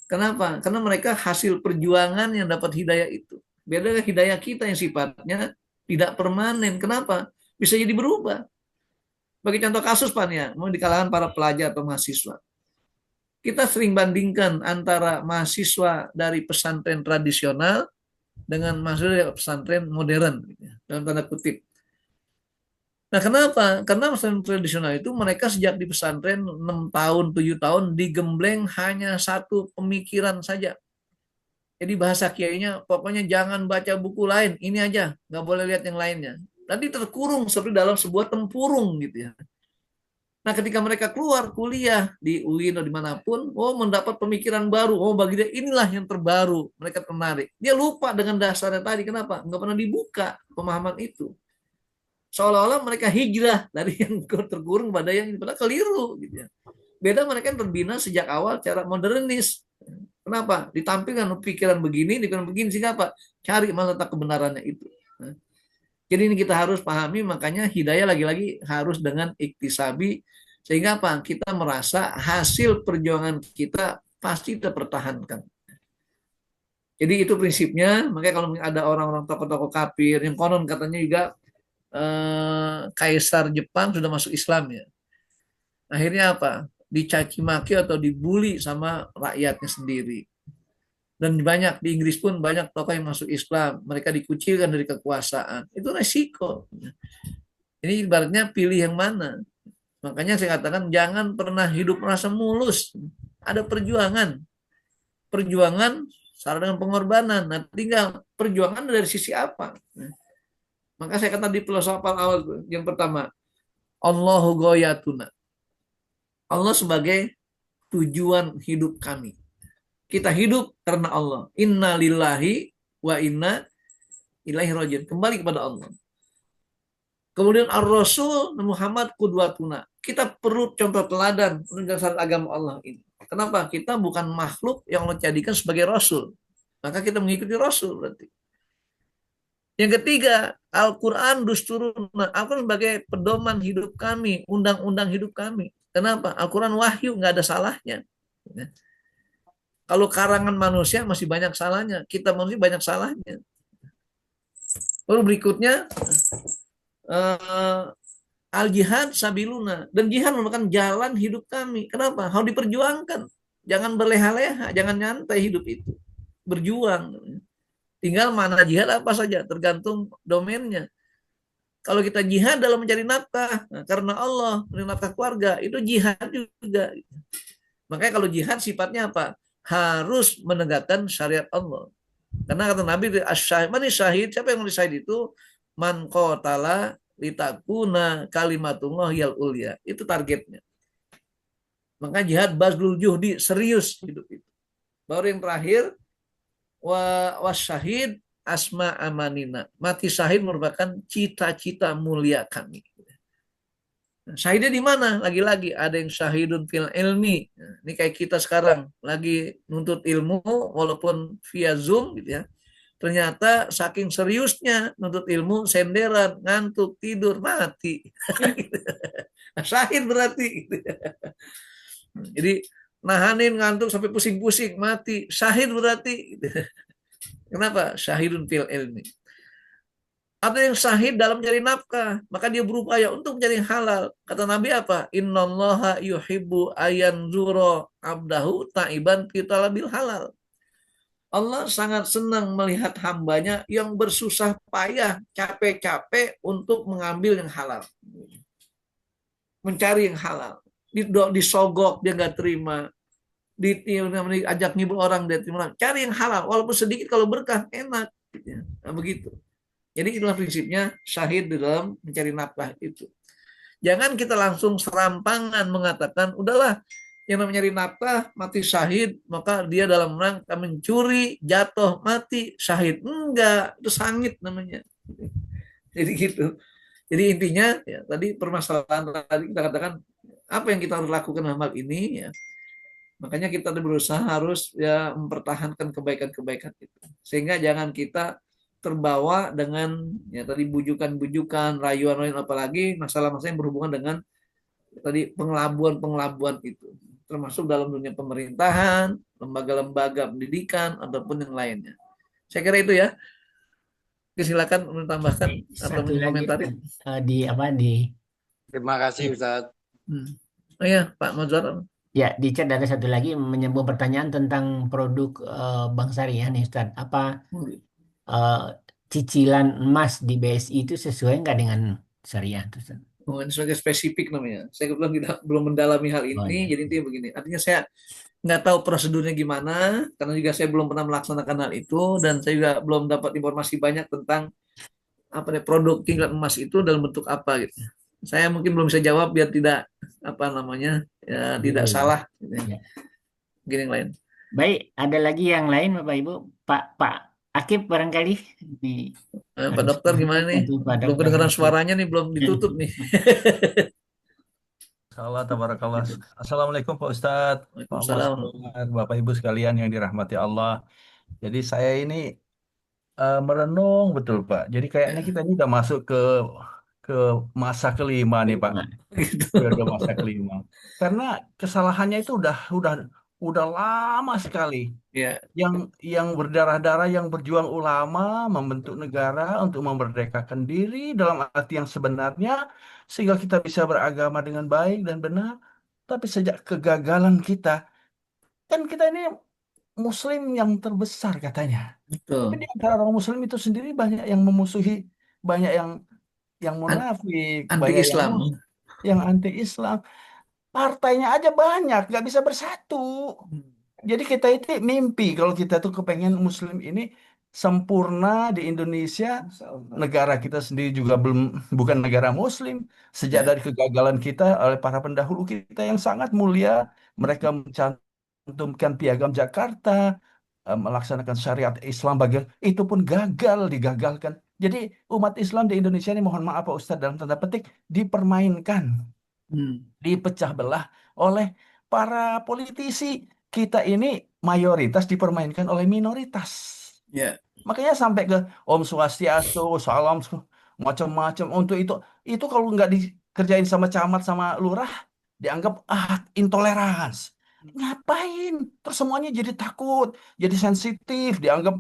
Kenapa? Karena mereka hasil perjuangan yang dapat hidayah itu. Beda dengan hidayah kita yang sifatnya tidak permanen. Kenapa? Bisa jadi berubah. Bagi contoh kasus Pak ya, mau di kalangan para pelajar atau mahasiswa. Kita sering bandingkan antara mahasiswa dari pesantren tradisional dengan mahasiswa dari pesantren modern, dalam tanda kutip. Nah, kenapa? Karena pesantren tradisional itu mereka sejak di pesantren 6 tahun, 7 tahun digembleng hanya satu pemikiran saja. Jadi bahasa kiainya pokoknya jangan baca buku lain, ini aja, nggak boleh lihat yang lainnya. Nanti terkurung seperti dalam sebuah tempurung gitu ya. Nah, ketika mereka keluar kuliah di UI atau dimanapun, mendapat pemikiran baru. Bagi dia inilah yang terbaru. Mereka tertarik. Dia lupa dengan dasarnya tadi. Kenapa? Nggak pernah dibuka pemahaman itu. Seolah-olah mereka hijrah dari yang terkurung pada yang padahal keliru. Gitu ya. Beda mereka yang terbina sejak awal cara modernis. Kenapa? Ditampilkan pikiran begini, sehingga apa? Cari mana letak kebenarannya itu. Jadi ini kita harus pahami, makanya hidayah lagi-lagi harus dengan iktisabi, sehingga apa? Kita merasa hasil perjuangan kita pasti terpertahankan. Jadi itu prinsipnya. Makanya kalau ada orang-orang tokoh-tokoh kafir yang konon katanya juga kaisar Jepang sudah masuk Islam ya. Akhirnya apa? Dicaci maki atau dibully sama rakyatnya sendiri. Dan banyak di Inggris pun banyak tokoh yang masuk Islam, mereka dikucilkan dari kekuasaan. Itu resiko. Ini ibaratnya pilih yang mana. Makanya saya katakan jangan pernah hidup merasa mulus. Ada perjuangan. Perjuangan syarat dengan pengorbanan. Nah, tinggal perjuangan dari sisi apa. Maka saya katakan di filsafat awal yang pertama, Allahu ghayatuna. Allah sebagai tujuan hidup kami. Kita hidup karena Allah. Inna lillahi wa inna ilaihi rajiun. Kembali kepada Allah. Kemudian Ar-Rasul Muhammad qudwatuna. Kita perlu contoh teladan berdasarkan agama Allah ini. Kenapa? Kita bukan makhluk yang Allah jadikan sebagai Rasul. Maka kita mengikuti Rasul berarti. Yang ketiga, Al-Quran dusturuna. Al-Quran sebagai pedoman hidup kami, undang-undang hidup kami. Kenapa? Al-Quran wahyu, nggak ada salahnya. Kalau karangan manusia masih banyak salahnya, kita manusia banyak salahnya. Lalu berikutnya al-jihad sabiluna, dan jihad merupakan jalan hidup kami. Kenapa? Harus diperjuangkan. Jangan berleha-leha, jangan nyantai hidup itu. Berjuang. Tinggal mana jihad apa saja, tergantung domainnya. Kalau kita jihad dalam mencari nafkah, karena Allah, mencari nafkah keluarga, itu jihad juga. Makanya kalau jihad sifatnya apa? Harus menegakkan syariat Allah. Karena kata Nabi, man syahid, siapa yang syahid itu? Man qatala litakuna kalimatullah yal ulya. Itu targetnya. Maka jihad bazlul juhdi, serius hidup itu. Baru yang terakhir, wasyahid asma amanina. Mati syahid merupakan cita-cita mulia kami. Syahidnya di mana? Lagi-lagi ada yang syahidun fil ilmi. Nah, ini kayak kita sekarang lagi nuntut ilmu walaupun via Zoom gitu ya. Ternyata saking seriusnya nuntut ilmu, senderan, ngantuk, tidur, mati. Syahid berarti. Jadi nahanin ngantuk sampai pusing-pusing, mati. Syahid berarti. Kenapa? Syahidun fil ilmi. Ada yang syahid dalam mencari nafkah, maka dia berupaya untuk mencari halal. Kata Nabi apa? Innallaha yuhibbu ayanzura abdahu ta'iban fi talabil halal. Allah sangat senang melihat hambanya yang bersusah payah, capek-capek untuk mengambil yang halal. Mencari yang halal. Disogok, dia nggak terima. ajak ngibul orang dari timur, cari yang halal, walaupun sedikit kalau berkah enak. Gitu ya. Nah, begitu. Jadi itulah prinsipnya syahid di dalam mencari nafkah itu. Jangan kita langsung serampangan mengatakan, udahlah, yang namanya nyari nafkah mati syahid, maka dia dalam rangka mencuri, jatuh, mati syahid. Enggak, itu sangit namanya. Jadi gitu. Jadi intinya ya tadi permasalahan tadi kita katakan apa yang kita harus lakukan dalam hal ini ya. Makanya kita berusaha harus ya mempertahankan kebaikan-kebaikan itu. Sehingga jangan kita terbawa dengan ya tadi bujukan-bujukan, rayuan-rayuan, apalagi masalah-masalah yang berhubungan dengan tadi pengelabuan-pengelabuan itu. Termasuk dalam dunia pemerintahan, lembaga-lembaga pendidikan ataupun yang lainnya. Saya kira itu ya. Silakan menambahkan atau Satu lagi mengomentari. di apa di Terima kasih Ustaz. Oh ya, Pak Mazhar. ya di chat ada satu lagi menyambung pertanyaan tentang produk Bank Syariah nih Ustaz. Apa cicilan emas di BSI itu sesuai nggak dengan syariah tuh Ustaz? Oh, ini sebagai spesifik namanya. Saya belum mendalami hal Oh, ini, iya. jadi intinya begini. Artinya saya nggak tahu prosedurnya gimana, karena juga saya belum pernah melaksanakan hal itu, dan saya juga belum dapat informasi banyak tentang apa nih produk kinglet emas itu dalam bentuk apa gitu. Saya mungkin belum bisa jawab biar tidak apa namanya ya tidak salah. Gitu ya. Ya. Mungkin yang lain. Baik, ada lagi yang lain Bapak Ibu? Pak Akib barangkali di Pak Dokter gimana nih? Pak Belum Dokter. kedengaran suaranya nih, belum ditutup nih. Salah tabarakallah. Assalamualaikum Pak Ustadz, Pak Waalaikumsalam. Mas, Bapak Ibu sekalian yang dirahmati Allah. Jadi saya ini merenung betul Pak. Jadi kayaknya kita ini udah masuk ke masa kelima nih Pak. Gitu. Udah masa kelima. Karena kesalahannya itu udah lama sekali. Ya, Yang berdarah-darah, yang berjuang ulama, membentuk negara untuk memerdekakan diri dalam arti yang sebenarnya, sehingga kita bisa beragama dengan baik dan benar. Tapi sejak kegagalan kita, kan kita ini Muslim yang terbesar katanya. Tapi betul. di antara orang Muslim itu sendiri banyak yang memusuhi, banyak yang munafik, banyak Anti-Islam. yang anti-Islam. Partainya aja banyak, nggak bisa bersatu. Jadi kita itu mimpi kalau kita tuh kepengen Muslim ini sempurna di Indonesia, negara kita sendiri juga bukan negara Muslim. Sejak Ya. dari kegagalan kita oleh para pendahulu kita yang sangat mulia, mereka mencantumkan Piagam Jakarta, melaksanakan syariat Islam itu pun digagalkan. Jadi umat Islam di Indonesia ini mohon maaf Pak Ustadz dalam tanda petik dipermainkan, dipecah belah oleh para politisi. Kita ini mayoritas dipermainkan oleh minoritas. Ya. Makanya sampai ke Om Swastiastu, salam macam-macam untuk itu kalau nggak dikerjain sama camat sama lurah dianggap intolerans. Ngapain? Terus semuanya jadi takut, jadi sensitif, dianggap.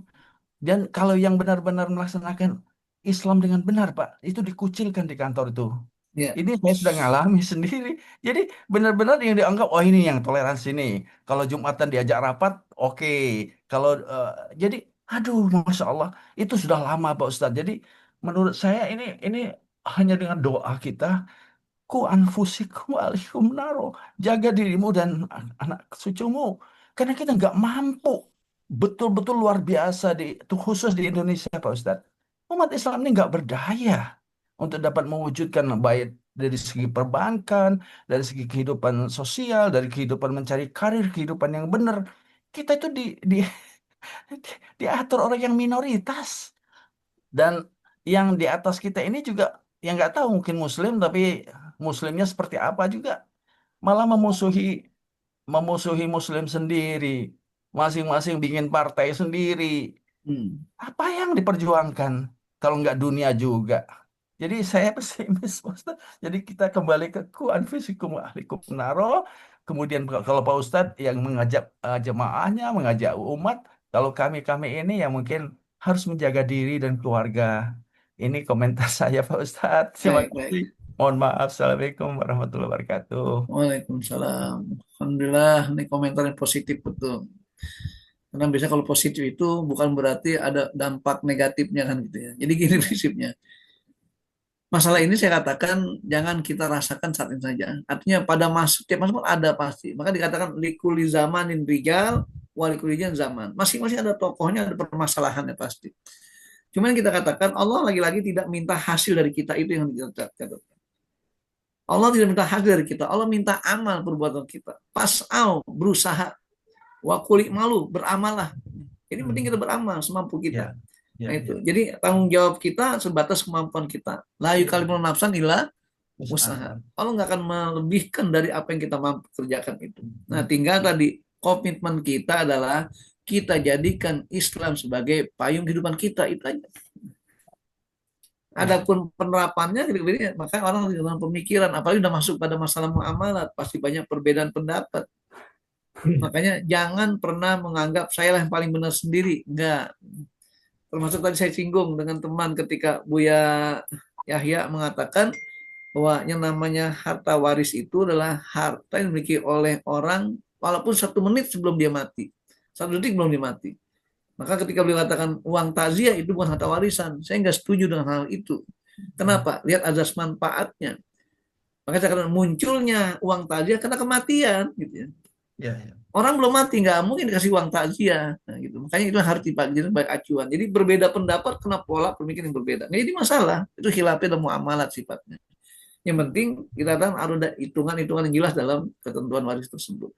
Dan kalau yang benar-benar melaksanakan Islam dengan benar, Pak, itu dikucilkan di kantor itu. Ya. Ini saya sudah ngalami sendiri. Jadi benar-benar yang dianggap, oh ini yang toleransi nih. Kalau Jumatan diajak rapat, oke. Kalau jadi, aduh, masya Allah, itu sudah lama Pak Ustadz. Jadi menurut saya ini hanya dengan doa kita, ku anfusikum alikum naro, jaga dirimu dan anak cucumu, karena kita nggak mampu. Betul-betul luar biasa khusus di Indonesia Pak Ustadz. Umat Islam ini nggak berdaya untuk dapat mewujudkan baik dari segi perbankan, dari segi kehidupan sosial, dari kehidupan mencari karir, kehidupan yang benar. Kita itu diatur oleh yang minoritas. Dan yang di atas kita ini juga yang nggak tahu mungkin Muslim, tapi Muslimnya seperti apa juga. Malah memusuhi Muslim sendiri. Masing-masing bikin partai sendiri. Apa yang diperjuangkan kalau nggak dunia juga? Jadi saya pesimis, Ustaz. Jadi kita kembali ke ku anfusikum wa ahlikum naro. Kemudian kalau Pak Ustadz yang mengajak jemaahnya, mengajak umat, kalau kami ini yang mungkin harus menjaga diri dan keluarga. Ini komentar saya Pak Ustadz. Terima Baik, kasih. Mohon maaf. Assalamualaikum warahmatullahi wabarakatuh. Waalaikumsalam. Alhamdulillah, ini komentar yang positif betul. Karena biasanya kalau positif itu bukan berarti ada dampak negatifnya kan gitu ya. Jadi gini prinsipnya. masalah ini saya katakan jangan kita rasakan saat ini saja. Artinya pada setiap masa ada pasti. Maka dikatakan likuli zamanin rijal walikulijan zaman. Masing-masing ada tokohnya, ada permasalahannya pasti. Cuman kita katakan Allah lagi-lagi tidak minta hasil dari kita, itu yang kita catat. Allah tidak minta hasil dari kita, Allah minta amal perbuatan kita. Pas'au, berusaha. Wa kulik malu, beramallah. Jadi penting kita beramal semampu kita. Nah itu. Jadi tanggung jawab kita sebatas kemampuan kita. La yukallifu nafsan illa usaha. Allah nggak akan melebihkan dari apa yang kita mampu kerjakan itu. Nah, tinggal tadi komitmen kita adalah kita jadikan Islam sebagai payung kehidupan kita, itu aja. Adapun penerapannya, maka orang dengan pemikiran, apalagi udah masuk pada masalah muamalat, pasti banyak perbedaan pendapat. Makanya jangan pernah menganggap saya lah yang paling benar sendiri. Enggak. Termasuk tadi saya singgung dengan teman ketika Buya Yahya mengatakan bahwa yang namanya harta waris itu adalah harta yang dimiliki oleh orang walaupun 1 menit sebelum dia mati, 1 detik belum dia mati. Maka ketika beliau katakan uang takziah itu bukan harta warisan, saya nggak setuju dengan hal itu. Kenapa? Lihat azas manfaatnya. Maka saya katakan munculnya uang takziah karena kematian, gitu ya. Orang belum mati nggak mungkin dikasih uang takziah, nah, gitu. Makanya itu harus dipakai baik acuan. Jadi berbeda pendapat kena pola pemikiran yang berbeda. Nggak jadi masalah. Itu khilafnya dalam muamalat sifatnya. Yang penting kita tahu harus ada hitungan-hitungan yang jelas dalam ketentuan waris tersebut.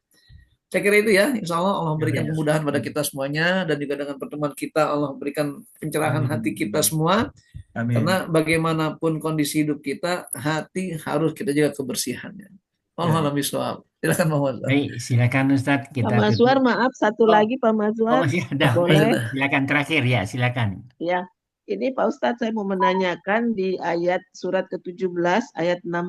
Saya kira itu ya. Insya Allah Allah berikan kemudahan pada kita semuanya, dan juga dengan pertemuan kita Allah berikan pencerahan hati kita semua. Karena bagaimanapun kondisi hidup kita, hati harus kita jaga kebersihannya. Allah bisawab. Silakan Pak Mazhar. Baik, silakan Ustadz. Pak Mazhar, maaf satu lagi Pak Mazhar. masih ada. Boleh? Silakan terakhir ya, silakan. Ya, ini Pak Ustadz saya mau menanyakan di ayat surat ke-17 ayat 16.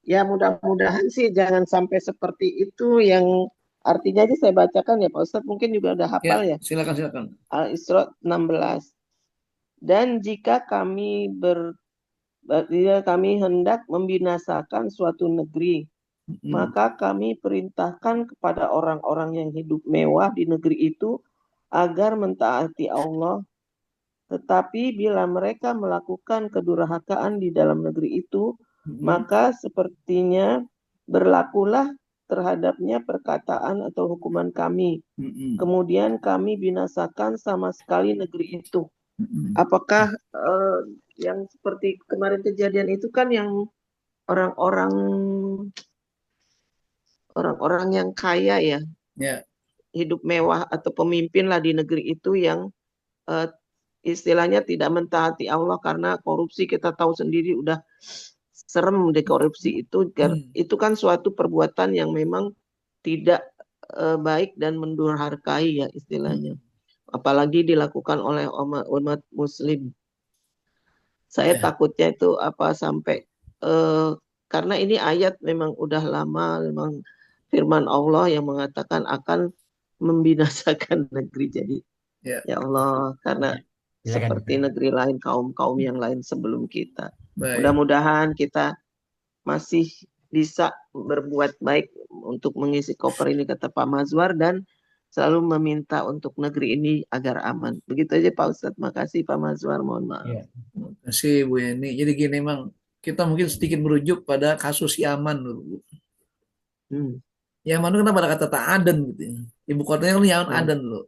Ya mudah-mudahan sih jangan sampai seperti itu, yang artinya aja saya bacakan ya Pak Ustadz, mungkin juga udah hafal ya. Silakan. Al-Isra 16. Dan jika kami hendak membinasakan suatu negeri, maka kami perintahkan kepada orang-orang yang hidup mewah di negeri itu agar mentaati Allah. Tetapi bila mereka melakukan kedurhakaan di dalam negeri itu, maka sepertinya berlakulah terhadapnya perkataan atau hukuman kami. Kemudian kami binasakan sama sekali negeri itu. Apakah yang seperti kemarin kejadian itu kan yang orang-orang yang kaya ya, hidup mewah atau pemimpin lah di negeri itu yang istilahnya tidak mentaati Allah karena korupsi. Kita tahu sendiri udah serem deh korupsi itu. Itu kan suatu perbuatan yang memang tidak baik dan mendurhakai ya istilahnya. Apalagi dilakukan oleh umat muslim. Saya takutnya itu sampai karena ini ayat memang udah lama, memang firman Allah yang mengatakan akan membinasakan negeri. Jadi ya Allah, karena seperti negeri lain, kaum-kaum yang lain sebelum kita. Mudah-mudahan kita masih bisa berbuat baik untuk mengisi koper ini, kata Pak Mazhar, dan selalu meminta untuk negeri ini agar aman. Begitu aja Pak Ustadz. Makasih Pak Mazhar, mohon maaf. Terima kasih Bu Yeni. Jadi gini, memang kita mungkin sedikit merujuk pada kasus Yaman dulu. Yaman itu kenapa ada kata Aden gitu ya. Ibu kotanya kan Yaman Aden loh.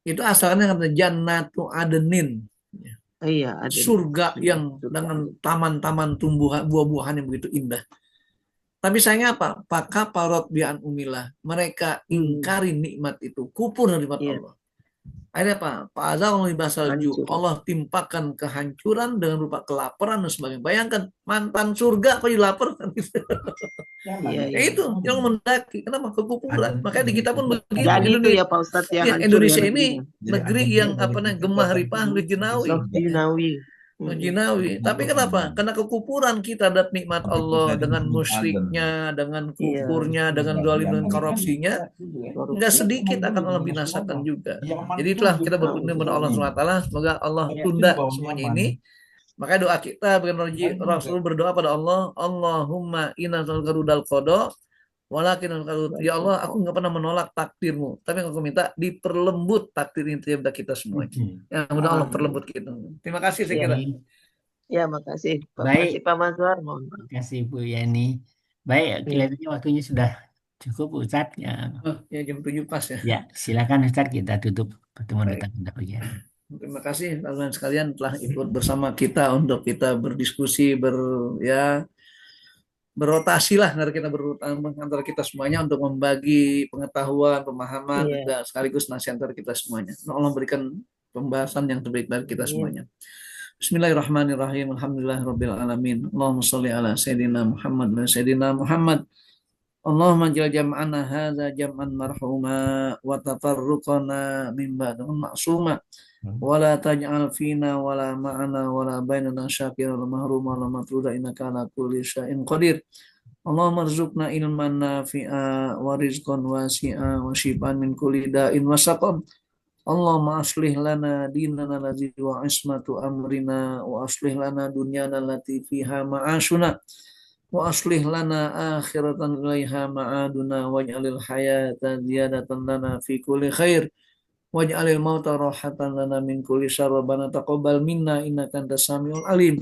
Itu asalnya kata Jannatu Adenin. Iya, Aden. Surga yang dengan taman-taman tumbuhan buah-buahan yang begitu indah. Tapi sayangnya apa? Paka parot bi'an umilah. Mereka ingkari nikmat itu. Kupur dari nikmat Allah. Akhirnya apa? Pak Azal Allah timpakan kehancuran dengan rupa kelaparan dan sebagainya. Bayangkan mantan surga kok lapar. Itu yang mendaki. Kenapa? Kekupuran. Makanya di kita pun begitu. Jadi itu ya Pak Ustadz ya. Indonesia ini negeri yang gemah ripah Jinawi. Tapi kenapa? Karena kekupuran kita terhadap nikmat Allah, dengan musyriknya, dengan kufurnya, dengan zalim dan korupsinya, nggak sedikit akan Allah binasakan juga. Jadi itulah kita berdoa kepada Allah SWT, semoga Allah tunda semuanya ini. Maka doa kita, Rasul berdoa pada Allah, Allahumma inna nas'aluka ridal qada Walakin ya Allah, aku nggak pernah menolak takdirmu, tapi aku minta diperlembut takdir ini terhadap kita semuanya. Ya, mudah Allah perlembut kita. Terima kasih saya kira. Ya, makasih. Baik. Makasih Pak Mazhar. Mohon maaf. Terima kasih Bu Yani. Baik, kelihatannya waktunya sudah cukup Ustadz ya. Ya jam 7 pas ya. Ya, silakan Ustadz, kita tutup pertemuan Baik. kita pada pagi hari. Terima kasih teman-teman sekalian telah ikut bersama kita untuk kita berdiskusi, berotasi lah antara kita semuanya untuk membagi pengetahuan, pemahaman, dan sekaligus nasihat antara kita semuanya. Allah memberikan pembahasan yang terbaik bagi kita semuanya. Bismillahirrahmanirrahim. Alhamdulillahirabbil alamin. Allahumma shalli ala sayyidina Muhammad wa sayyidina Muhammad. Allahumma ja'al jam'ana hadza jam'an marhuma wa tafarruqana min ba'dahu ma'suma. Wala taj'al fina wala ma'ana wala bainana syakiran wa mahruma wa matruda innaka ala kulli syai'in qadir. Allahumma rzuqna ilman nafi'a wa rizqan wasi'a wa shifaan min kulli da'in wa saqam. Allahumma aslih lana dinana allazi wa ismatu amrina wa aslih lana dunyana allati fiha ma'ashuna wa aslih lana akhiratan ilaiha ma'aduna waj'alil hayata ziyadatan lana fi kulli khair waj'alil mauta rahatan lana min kulli syarr. Rabbana taqabbal minna innaka antas samiul alim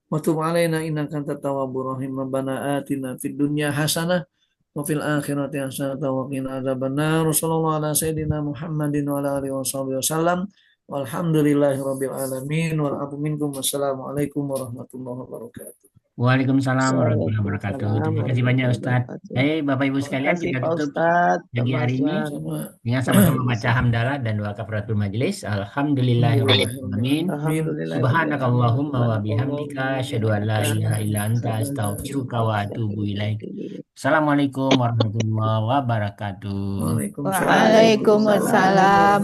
wa tub alaina innaka antat tawwabur rahim. Rabbana atina fid dunya hasanah wa fil akhirati hasanah wa qina adzabannar. Sallallahu ala sayyidina Muhammadin wa ala alihi wasallam. Walhamdulillahirabbil alamin wal afu minkum. Wassalamualaikum warahmatullahi wabarakatuh. Waalaikumsalam warahmatullahi wabarakatuh. Terima kasih banyak Ustadz. Bapak Ibu sekalian, kita tutup pagi hari ini dengan sama-sama baca hamdalah dan doa kafaratul majelis. Alhamdulillahirrahmanirrahim. Subhanakallahumma wa bihamdika asyhadu an la ilaha illa anta astaghfiruka wa atubu ilaik. Assalamualaikum warahmatullahi wabarakatuh. Waalaikumsalam.